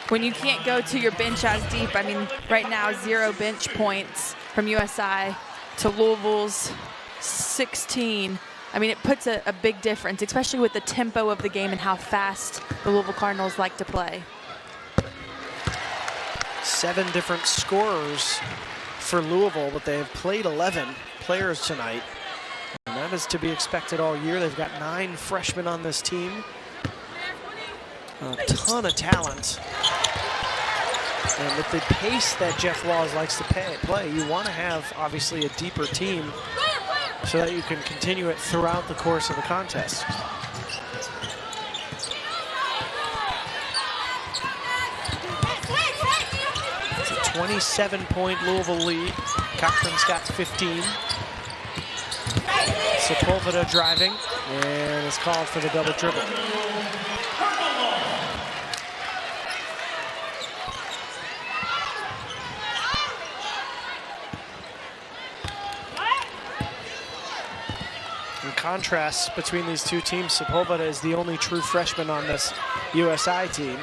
when you can't go to your bench as deep, I mean, right now 0 bench points from USI to Louisville's 16. I mean, it puts a big difference, especially with the tempo of the game and how fast the Louisville Cardinals like to play. 7 different scorers for Louisville, but they have played 11 players tonight. And that is to be expected all year. They've got 9 freshmen on this team. A ton of talent. And with the pace that Jeff Walls likes to play, you want to have, obviously, a deeper team so that you can continue it throughout the course of the contest. It's a 27-point Louisville lead. Cochran's got 15. Sepulveda driving, and is called for the double dribble. In contrast between these two teams, Sepulveda is the only true freshman on this USI team.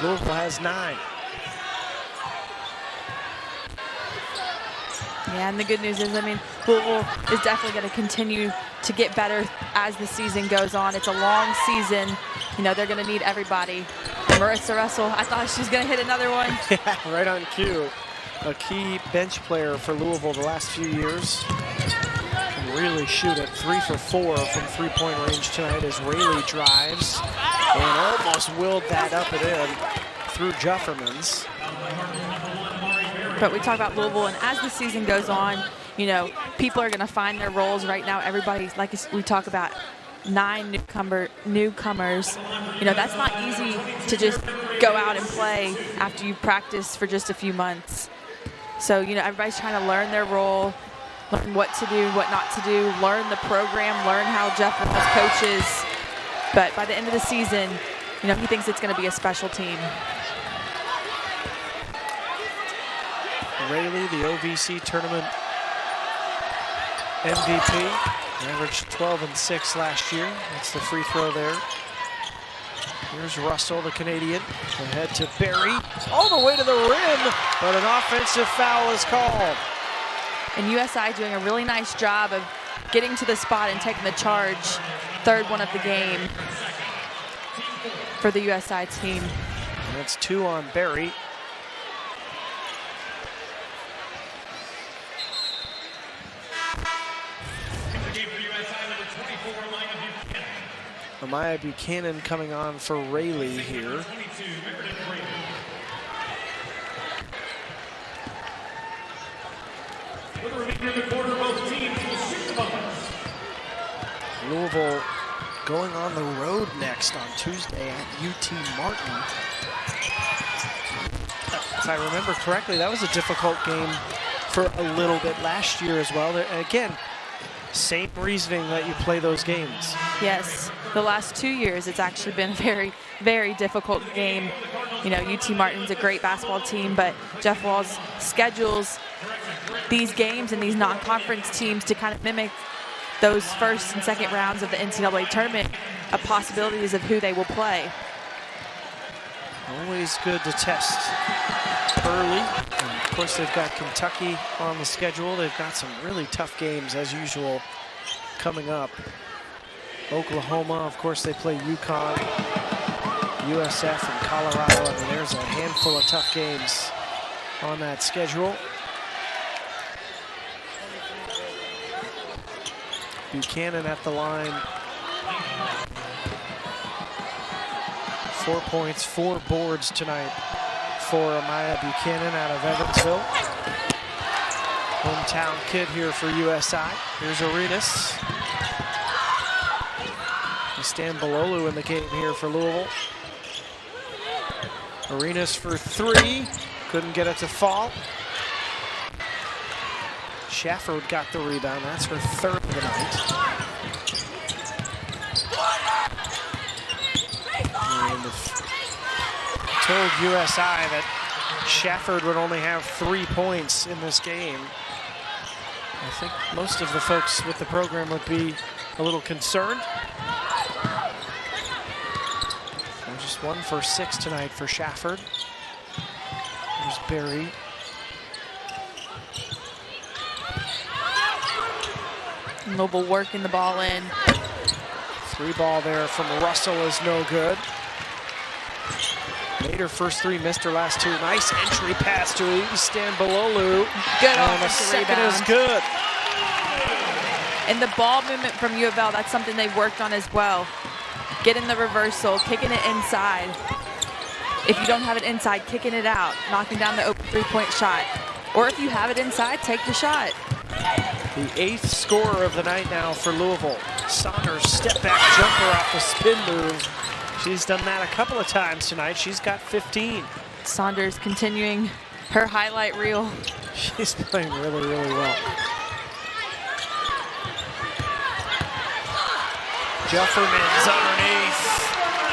Louisville has 9. Yeah, and the good news is, I mean, Louisville is definitely going to continue to get better as the season goes on. It's a long season. You know, they're going to need everybody. And Marissa Russell, I thought she was going to hit another one. Yeah, right on cue. A key bench player for Louisville the last few years. really shoot it. 3 for 4 from three-point range tonight as Rayleigh drives and almost willed that up and in through Jeffermans. But we talk about Louisville, and as the season goes on, you know, people are going to find their roles. Right now, everybody, like we talk about, 9 newcomers. You know, that's not easy to just go out and play after you practice for just a few months. So, you know, everybody's trying to learn their role, learn what to do, what not to do, learn the program, learn how Jeff coaches. But by the end of the season, you know, he thinks it's going to be a special team. Rayleigh, the OVC tournament MVP, averaged 12 and 6 last year. That's the free throw there. Here's Russell, the Canadian, ahead to Berry, all the way to the rim, but an offensive foul is called. And USI doing a really nice job of getting to the spot and taking the charge. Third one of the game for the USI team. And that's 2 on Berry. Amaya Buchanan coming on for Rayleigh here. Louisville going on the road next on Tuesday at UT Martin. If I remember correctly, that was a difficult game for a little bit last year as well. And again, same reasoning that you play those games. Yes, the last 2 years, it's actually been a very, very difficult game. You know, UT Martin's a great basketball team, but Jeff Walz schedules these games and these non-conference teams to kind of mimic those first and second rounds of the NCAA tournament of possibilities of who they will play. Always good to test early. And of course, they've got Kentucky on the schedule. They've got some really tough games, as usual, coming up. Oklahoma, of course, they play UConn, USF, and Colorado. I mean, there's a handful of tough games on that schedule. Buchanan at the line. 4 points, 4 boards tonight for Amaya Buchanan out of Evansville. Hometown kid here for USI. Here's Arenas. Stan Balolu in the game here for Louisville. Arenas for 3. Couldn't get it to fall. Shafford got the rebound. That's her 3rd of the night. And told USI that Shafford would only have 3 points in this game. I think most of the folks with the program would be a little concerned. So just 1 for 6 tonight for Shafford. There's Berry. Louisville working the ball in. 3 ball there from Russell is no good. Made her first 3, missed her last 2. Nice entry pass to Stan Balolu. Good and the second is good. And the ball movement from UofL, that's something they've worked on as well. Getting the reversal, kicking it inside. If you don't have it inside, kicking it out, knocking down the open 3-point shot. Or if you have it inside, take the shot. The 8th scorer of the night now for Louisville. Saunders step back jumper off the spin move. She's done that a couple of times tonight. She's got 15. Saunders continuing her highlight reel. She's playing really, really well. Jefferman's underneath.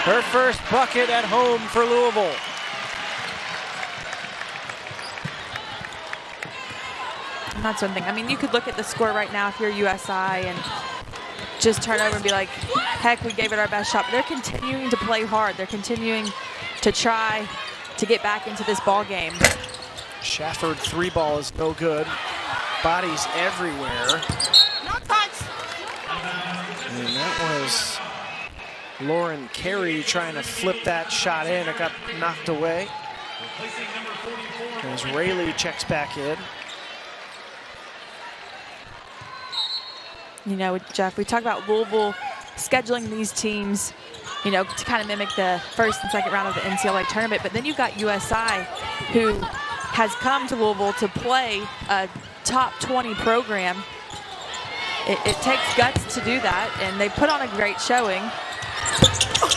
Her first bucket at home for Louisville. And that's one thing. I mean, you could look at the score right now if you're USI and just turn over and be like, heck, we gave it our best shot. But they're continuing to play hard. They're continuing to try to get back into this ball game. Shafford 3 ball is no good. Bodies everywhere. And that was Lauren Carey trying to flip that shot in. It got knocked away. As Rayleigh checks back in. You know, Jeff, we talk about Louisville scheduling these teams, you know, to kind of mimic the first and second round of the NCAA tournament. But then you've got USI, who has come to Louisville to play a top 20 program. It takes guts to do that, and they put on a great showing.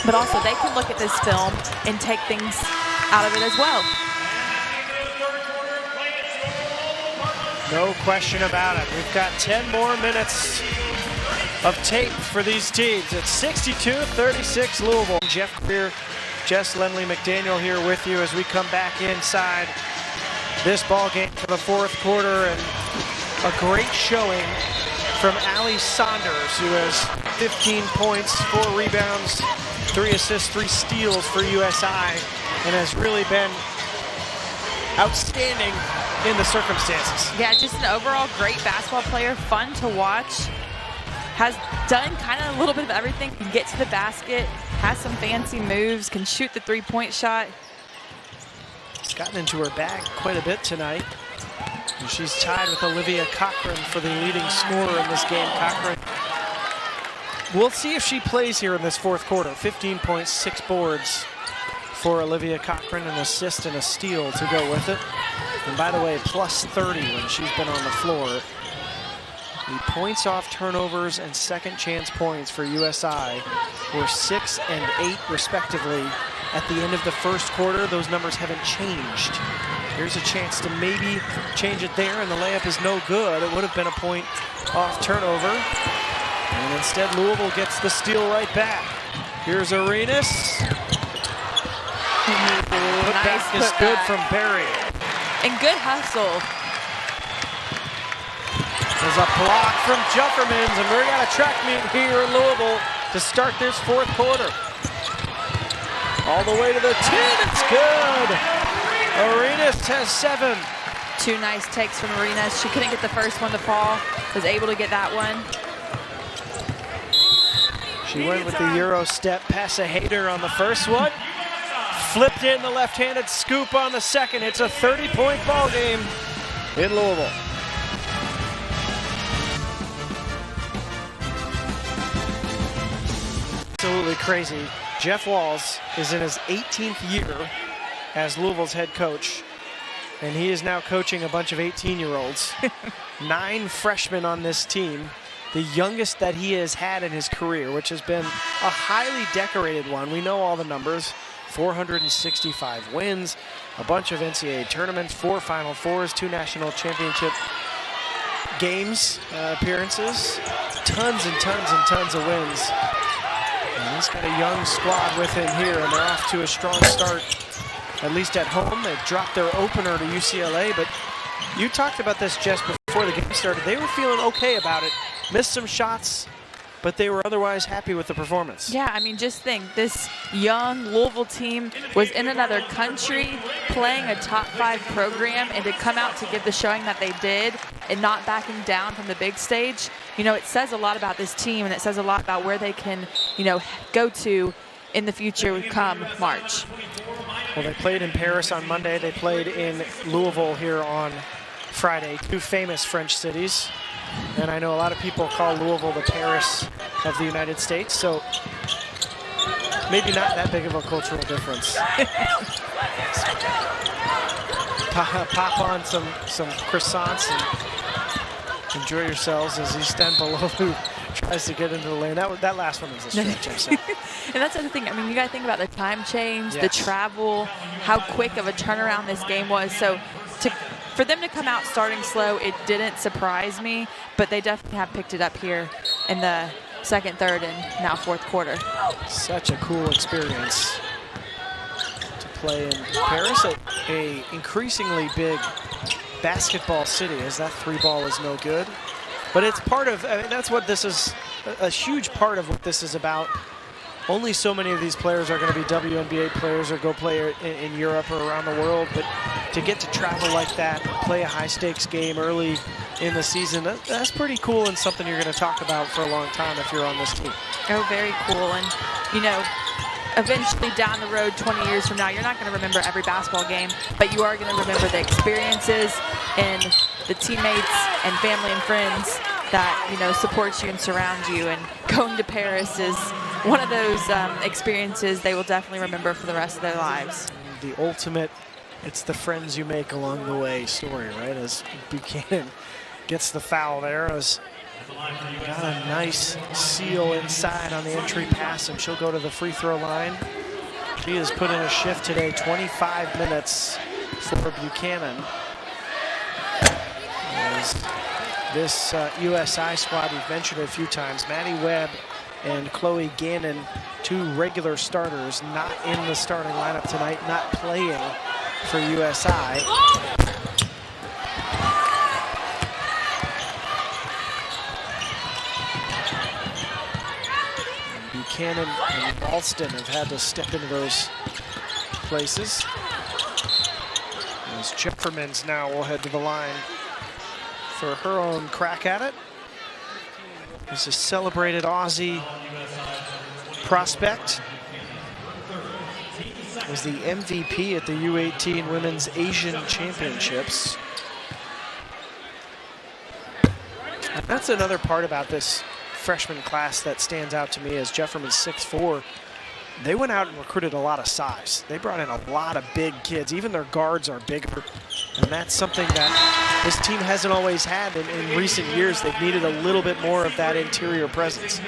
But also, they can look at this film and take things out of it as well. No question about it. We've got 10 more minutes of tape for these teams. It's 62-36 Louisville. Jeff Greer, Jess Lemley McDaniel here with you as we come back inside this ball game for the fourth quarter, and a great showing from Allie Saunders, who has 15 points, 4 rebounds, 3 assists, 3 steals for USI, and has really been outstanding in the circumstances. Yeah, just an overall great basketball player, fun to watch. Has done kind of a little bit of everything. Can get to the basket, has some fancy moves, can shoot the three-point shot. She's gotten into her bag quite a bit tonight. And she's tied with Olivia Cochran for the leading scorer in this game. Cochran, we'll see if she plays here in this fourth quarter. 15 points, 6 boards for Olivia Cochran, an assist and a steal to go with it. And by the way, plus 30 when she's been on the floor. The points off turnovers and second chance points for USI were 6 and 8 respectively at the end of the first quarter. Those numbers haven't changed. Here's a chance to maybe change it there, and the layup is no good. It would have been a point off turnover. And instead, Louisville gets the steal right back. Here's Arenas. Putback is good from Barry. And good hustle. There's a block from Juffermans, and we're got a track meet here in Louisville to start this fourth quarter. All the way to the 10, it's good. Arenas has 7. 2 nice takes from Arenas. She couldn't get the first one to fall, was able to get that one. She went with the Euro step, Passahader on the first one. Flipped in the left-handed scoop on the second. It's a 30-point ball game in Louisville. Absolutely crazy. Jeff Walz is in his 18th year as Louisville's head coach, and he is now coaching a bunch of 18-year-olds. 9 freshmen on this team, the youngest that he has had in his career, which has been a highly decorated one. We know all the numbers. 465 wins, a bunch of NCAA tournaments, 4 Final Fours, 2 national championship games appearances, tons and tons and tons of wins. And he's got a young squad with him here, and they're off to a strong start, at least at home. They dropped their opener to UCLA, but you talked about this just before the game started. They were feeling okay about it, missed some shots, but they were otherwise happy with the performance. Yeah, I mean, just think, this young Louisville team was in another country playing a top 5 program, and to come out to give the showing that they did and not backing down from the big stage, you know, it says a lot about this team, and it says a lot about where they can, you know, go to in the future come March. Well, they played in Paris on Monday. They played in Louisville here on Friday, 2 famous French cities. And I know a lot of people call Louisville the Paris of the United States, so maybe not that big of a cultural difference. Pop on some croissants and enjoy yourselves as Easton Below tries to get into the lane. That last one was a stretch, I'm sorry. And that's the other thing. I mean, you got to think about the time change, yes, the travel, how quick of a turnaround this game was. So for them to come out starting slow, it didn't surprise me, but they definitely have picked it up here in the second, third, and now fourth quarter. Such a cool experience to play in Paris, a increasingly big basketball city, as that 3-ball is no good. But it's part of, I mean, that's what this is, a huge part of what this is about. Only so many of these players are going to be WNBA players or go play in Europe or around the world, but to get to travel like that, play a high-stakes game early in the season, that's pretty cool and something you're going to talk about for a long time if you're on this team. Oh, very cool. And, you know, eventually down the road, 20 years from now, you're not going to remember every basketball game, but you are going to remember the experiences and the teammates and family and friends that, you know, supports you and surrounds you. And going to Paris is one of those experiences they will definitely remember for the rest of their lives. The ultimate, it's the friends you make along the way story, right? As Buchanan gets the foul there, as got a nice seal inside on the entry pass, and she'll go to the free throw line. She has put in a shift today, 25 minutes for Buchanan. As this USI squad, we've mentioned it a few times, Maddie Webb and Chloe Gannon, 2 regular starters, not in the starting lineup tonight, not playing for USI. Buchanan and Ralston have had to step into those places. As Jeffermans now will head to the line for her own crack at it. He's a celebrated Aussie prospect. Was the MVP at the U18 Women's Asian Championships. And that's another part about this freshman class that stands out to me, as Jefferman's 6'4". They went out and recruited a lot of size. They brought in a lot of big kids. Even their guards are bigger. And that's something that this team hasn't always had in recent years. They've needed a little bit more of that interior presence.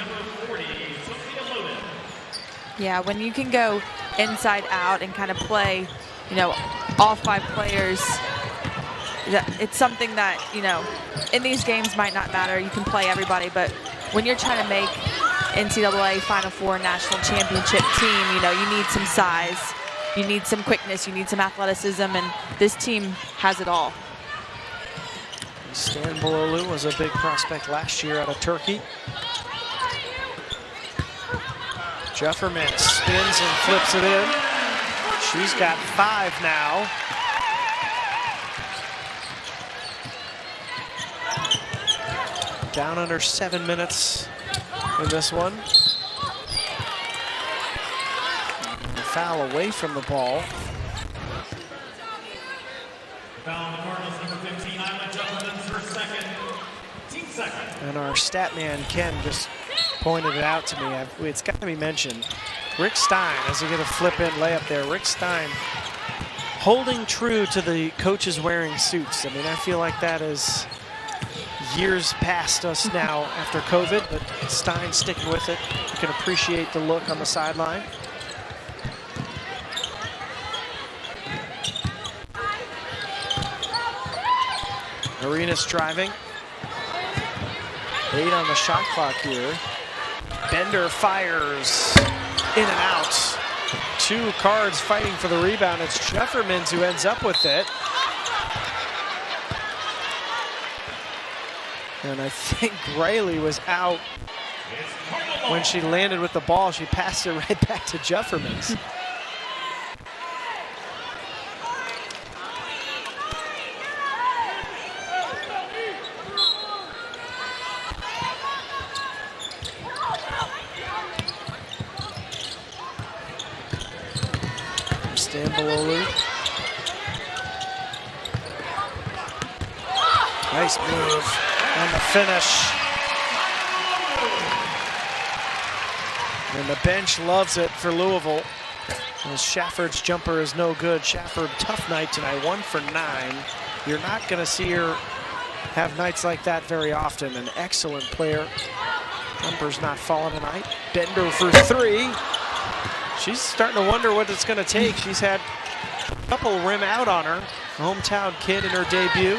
Yeah, when you can go inside out and kind of play, you know, all 5 players, it's something that, you know, in these games might not matter. You can play everybody, but when you're trying to make NCAA Final Four national championship team, you know, you need some size, you need some quickness, you need some athleticism, and this team has it all. Stan Bololu was a big prospect last year out of Turkey. Jefferman spins and flips it in. She's got 5 now. Down under 7 minutes in this one. And a foul away from the ball. And our stat man, Ken, just pointed it out to me. It's got to be mentioned. Rick Stein, as he get a flip-in layup there, Rick Stein holding true to the coaches wearing suits. I mean, I feel like that is years past us now after COVID, but Stein sticking with it. You can appreciate the look on the sideline. Arenas driving. 8 on the shot clock here. Bender fires in and out. 2 cards fighting for the rebound. It's Jeffermans who ends up with it. And I think Riley was out when she landed with the ball. She passed it right back to Jeffermans. Stan Bololu. Nice move. And the finish. And the bench loves it for Louisville. As Shafford's jumper is no good. Shafford, tough night tonight, 1 for 9. You're not going to see her have nights like that very often. An excellent player. Jumper's not falling tonight. Bender for 3. She's starting to wonder what it's going to take. She's had a couple rim out on her. Hometown kid in her debut.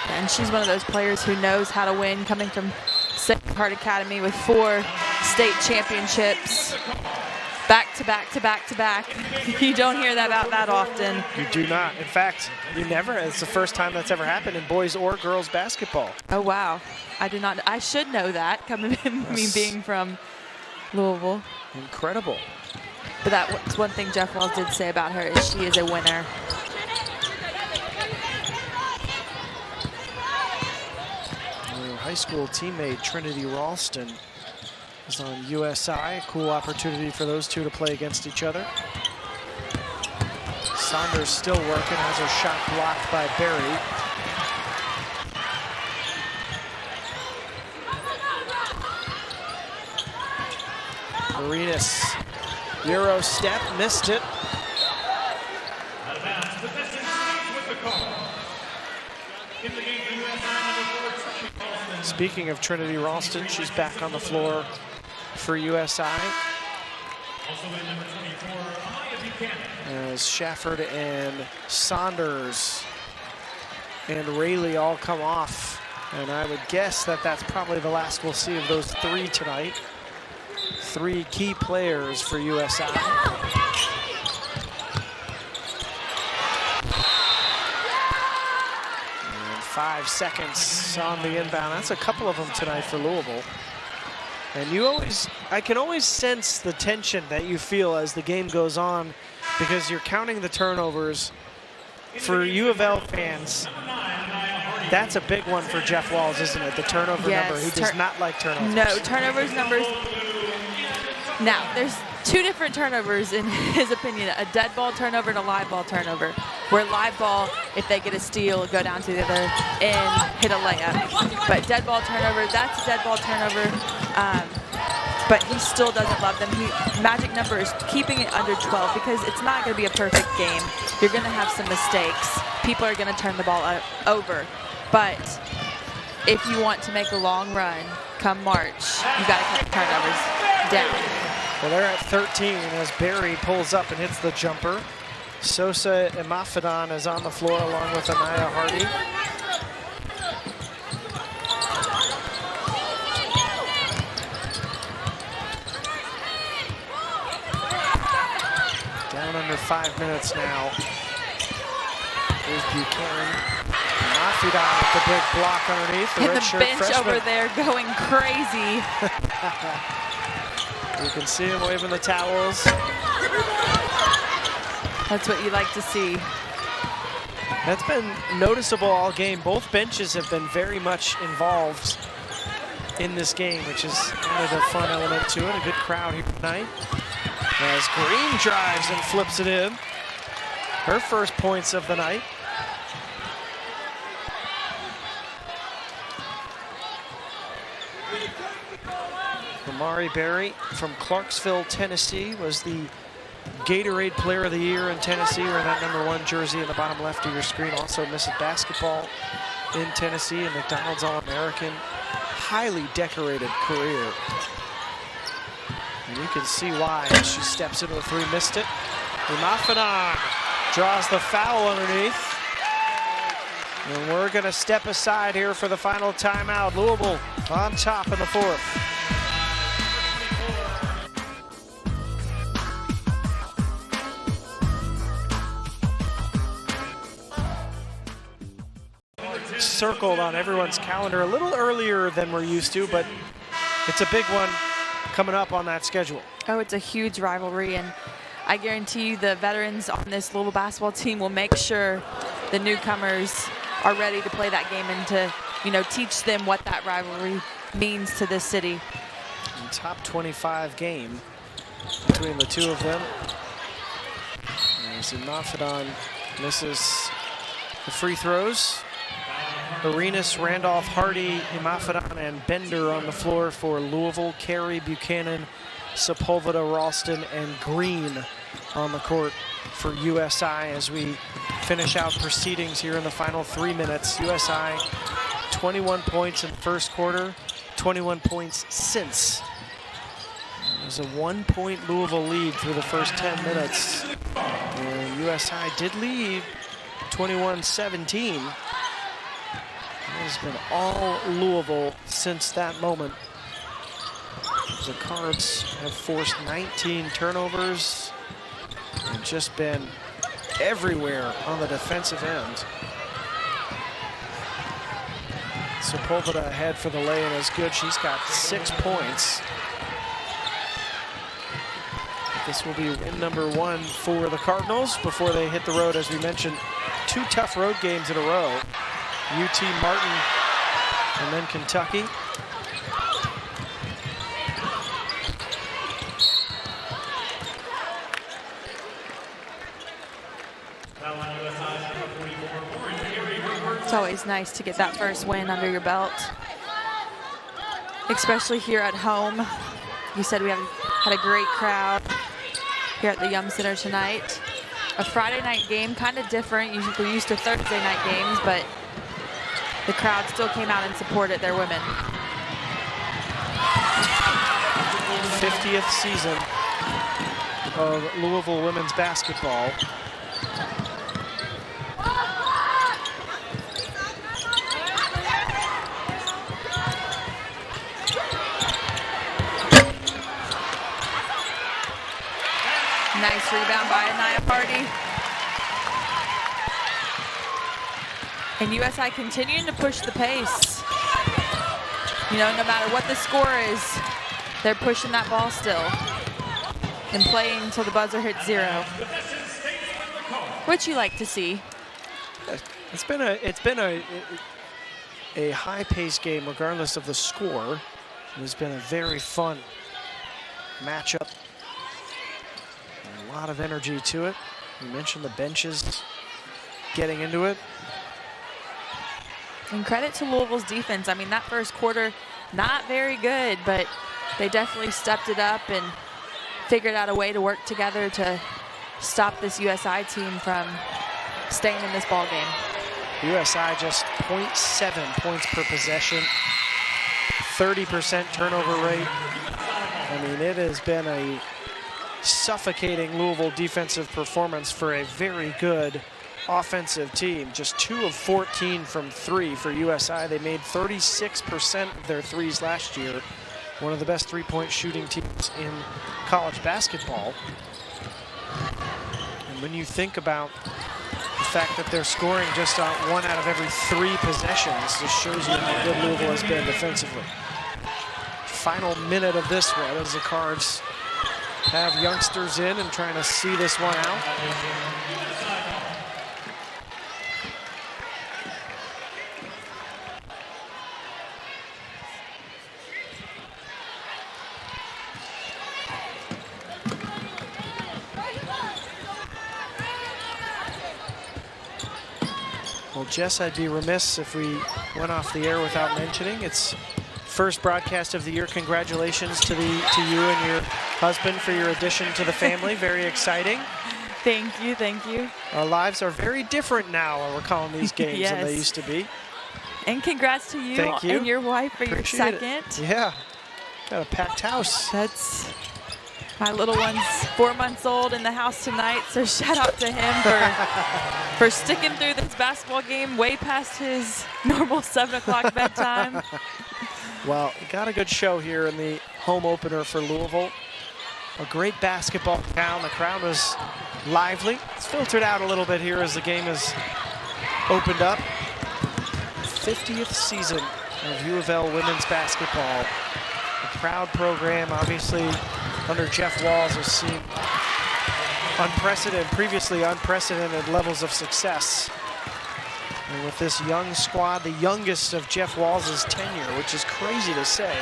And she's one of those players who knows how to win, coming from Sacred Heart Academy with 4 state championships. Back to back to back to back. You don't hear that about that often. You do not. In fact, you never. It's the first time that's ever happened in boys or girls basketball. Oh, wow. I do not. I should know that, coming from me being from Louisville. Incredible. But that's one thing Jeff Wells did say about her, is she is a winner. High school teammate Trinity Ralston is on USI. Cool opportunity for those two to play against each other. Saunders still working, has her shot blocked by Berry. Arenas, Euro step, missed it. Out of bounds, possession with the call. In the game for USI, number 4, Trinity Ralston. Speaking of Trinity Ralston, she's back on the floor for USI. Also in number 24, Amaya Buchanan. As Shafford and Saunders and Rayleigh all come off. And I would guess that that's probably the last we'll see of those three tonight. Three key players for USI. And 5 seconds on the inbound. That's a couple of them tonight for Louisville. And I can always sense the tension that you feel as the game goes on because you're counting the turnovers. For U of L fans, that's a big one for Jeff Walls, isn't it? The turnover number. He does not like turnovers. No, turnovers numbers. Now, there's two different turnovers in his opinion, a dead ball turnover and a live ball turnover. Where live ball, if they get a steal, go down to the other and hit a layup. But dead ball turnover, that's a dead ball turnover. But he still doesn't love them. Magic number is keeping it under 12 because it's not going to be a perfect game. You're going to have some mistakes. People are going to turn the ball over. But if you want to make a long run come March, you got to cut the turnovers down. Well, they're at 13 as Barry pulls up and hits the jumper. Sosa Imafidon is on the floor along with Anaya Hardy. Down under 5 minutes now. Here's Buchanan. Imafidon with the big block underneath. And the redshirt bench freshman over there going crazy. You can see him waving the towels. That's what you like to see. That's been noticeable all game. Both benches have been very much involved in this game, which is added a fun element to it. A good crowd here tonight. As Green drives and flips it in. Her first points of the night. Amari Berry from Clarksville, Tennessee, was the Gatorade Player of the Year in Tennessee, wearing that #1 jersey in the bottom left of your screen. Also Mrs. Basketball in Tennessee, a McDonald's All-American. Highly decorated career. And you can see why as she steps into the three, missed it. Imafidon draws the foul underneath. And we're going to step aside here for the final timeout. Louisville on top in the fourth. Circled on everyone's calendar a little earlier than we're used to, but it's a big one coming up on that schedule. Oh, it's a huge rivalry, and I guarantee you the veterans on this Louisville basketball team will make sure the newcomers are ready to play that game and to, teach them what that rivalry means to this city. And top 25 game between the two of them. As Imafidon misses the free throws. Arenas, Randolph, Hardy, Imafidon, and Bender on the floor for Louisville. Carey, Buchanan, Sepulveda, Ralston, and Green on the court for USI as we finish out proceedings here in the final 3 minutes. USI 21 points in the first quarter, 21 points since. There's a 1-point Louisville lead through the first 10 minutes. And USI did lead 21-17. It has been all Louisville since that moment. The Cards have forced 19 turnovers and just been everywhere on the defensive end. Sepulveda ahead for the lay-in is good. She's got 6 points. This will be win #1 for the Cardinals before they hit the road, as we mentioned. 2 tough road games in a row. UT Martin and then Kentucky. It's always nice to get that first win under your belt, especially here at home. You said we have Had a great crowd here at the Yum Center tonight. A Friday night game, kind of different. Usually we're used to Thursday night games, but the crowd still came out and supported their women. 50th season of Louisville women's basketball. Nice rebound by Anaya Hardy. And USI continuing to push the pace. You know, no matter what the score is, they're pushing that ball still and playing until the buzzer hits 0, which you like to see. It's been a high-paced game regardless of the score. It has been a very fun matchup. A lot of energy to it. You mentioned the benches getting into it. And credit to Louisville's defense. I mean, that first quarter, not very good, but they definitely stepped it up and figured out a way to work together to stop this USI team from staying in this ball game. USI just 0.7 points per possession, 30% turnover rate. I mean, it has been a suffocating Louisville defensive performance for a very good offensive team. Just 2 of 14 from 3 for USI. They made 36% of their threes last year. One of the best three-point shooting teams in college basketball. And when you think about the fact that they're scoring just on 1 out of every 3 possessions, this shows you how good Louisville has been defensively. Final minute of this one as the Cards have youngsters in and trying to see this one out. Well, Jess, I'd be remiss if we went off the air without mentioning it's first broadcast of the year. Congratulations to you and your husband for your addition to the family. Very exciting. Thank you, thank you. Our lives are very different now when we're calling these games Yes. than they used to be. And congrats to you, Thank you. and your wife for Appreciate your it. second. Yeah, got a packed house. That's my little one's 4 months old in the house tonight, so shout out to him for sticking through this basketball game way past his normal 7 o'clock bedtime. Well, got a good show here in the home opener for Louisville. A great basketball town. The crowd was lively. It's filtered out a little bit here as the game has opened up. 50th season of UofL women's basketball. A proud program, obviously, under Jeff Walz, has seen previously unprecedented levels of success. And with this young squad, the youngest of Jeff Walz's tenure, which is crazy to say,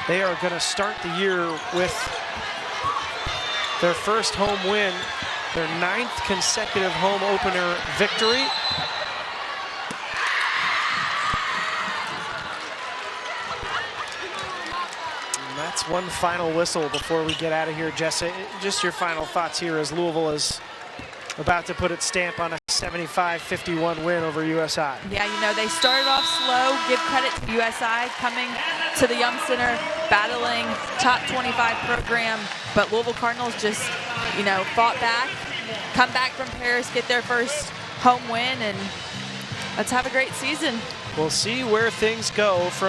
they are going to start the year with their first home win, their 9th consecutive home opener victory. And that's one final whistle before we get out of here. Jesse, just your final thoughts here as Louisville is about to put its stamp on a 75-51 win over USI. Yeah, you know, they started off slow. Give credit to USI coming to the Yum Center, battling top 25 program. But Louisville Cardinals just, you know, fought back, come back from Paris, get their first home win, and let's have a great season. We'll see where things go from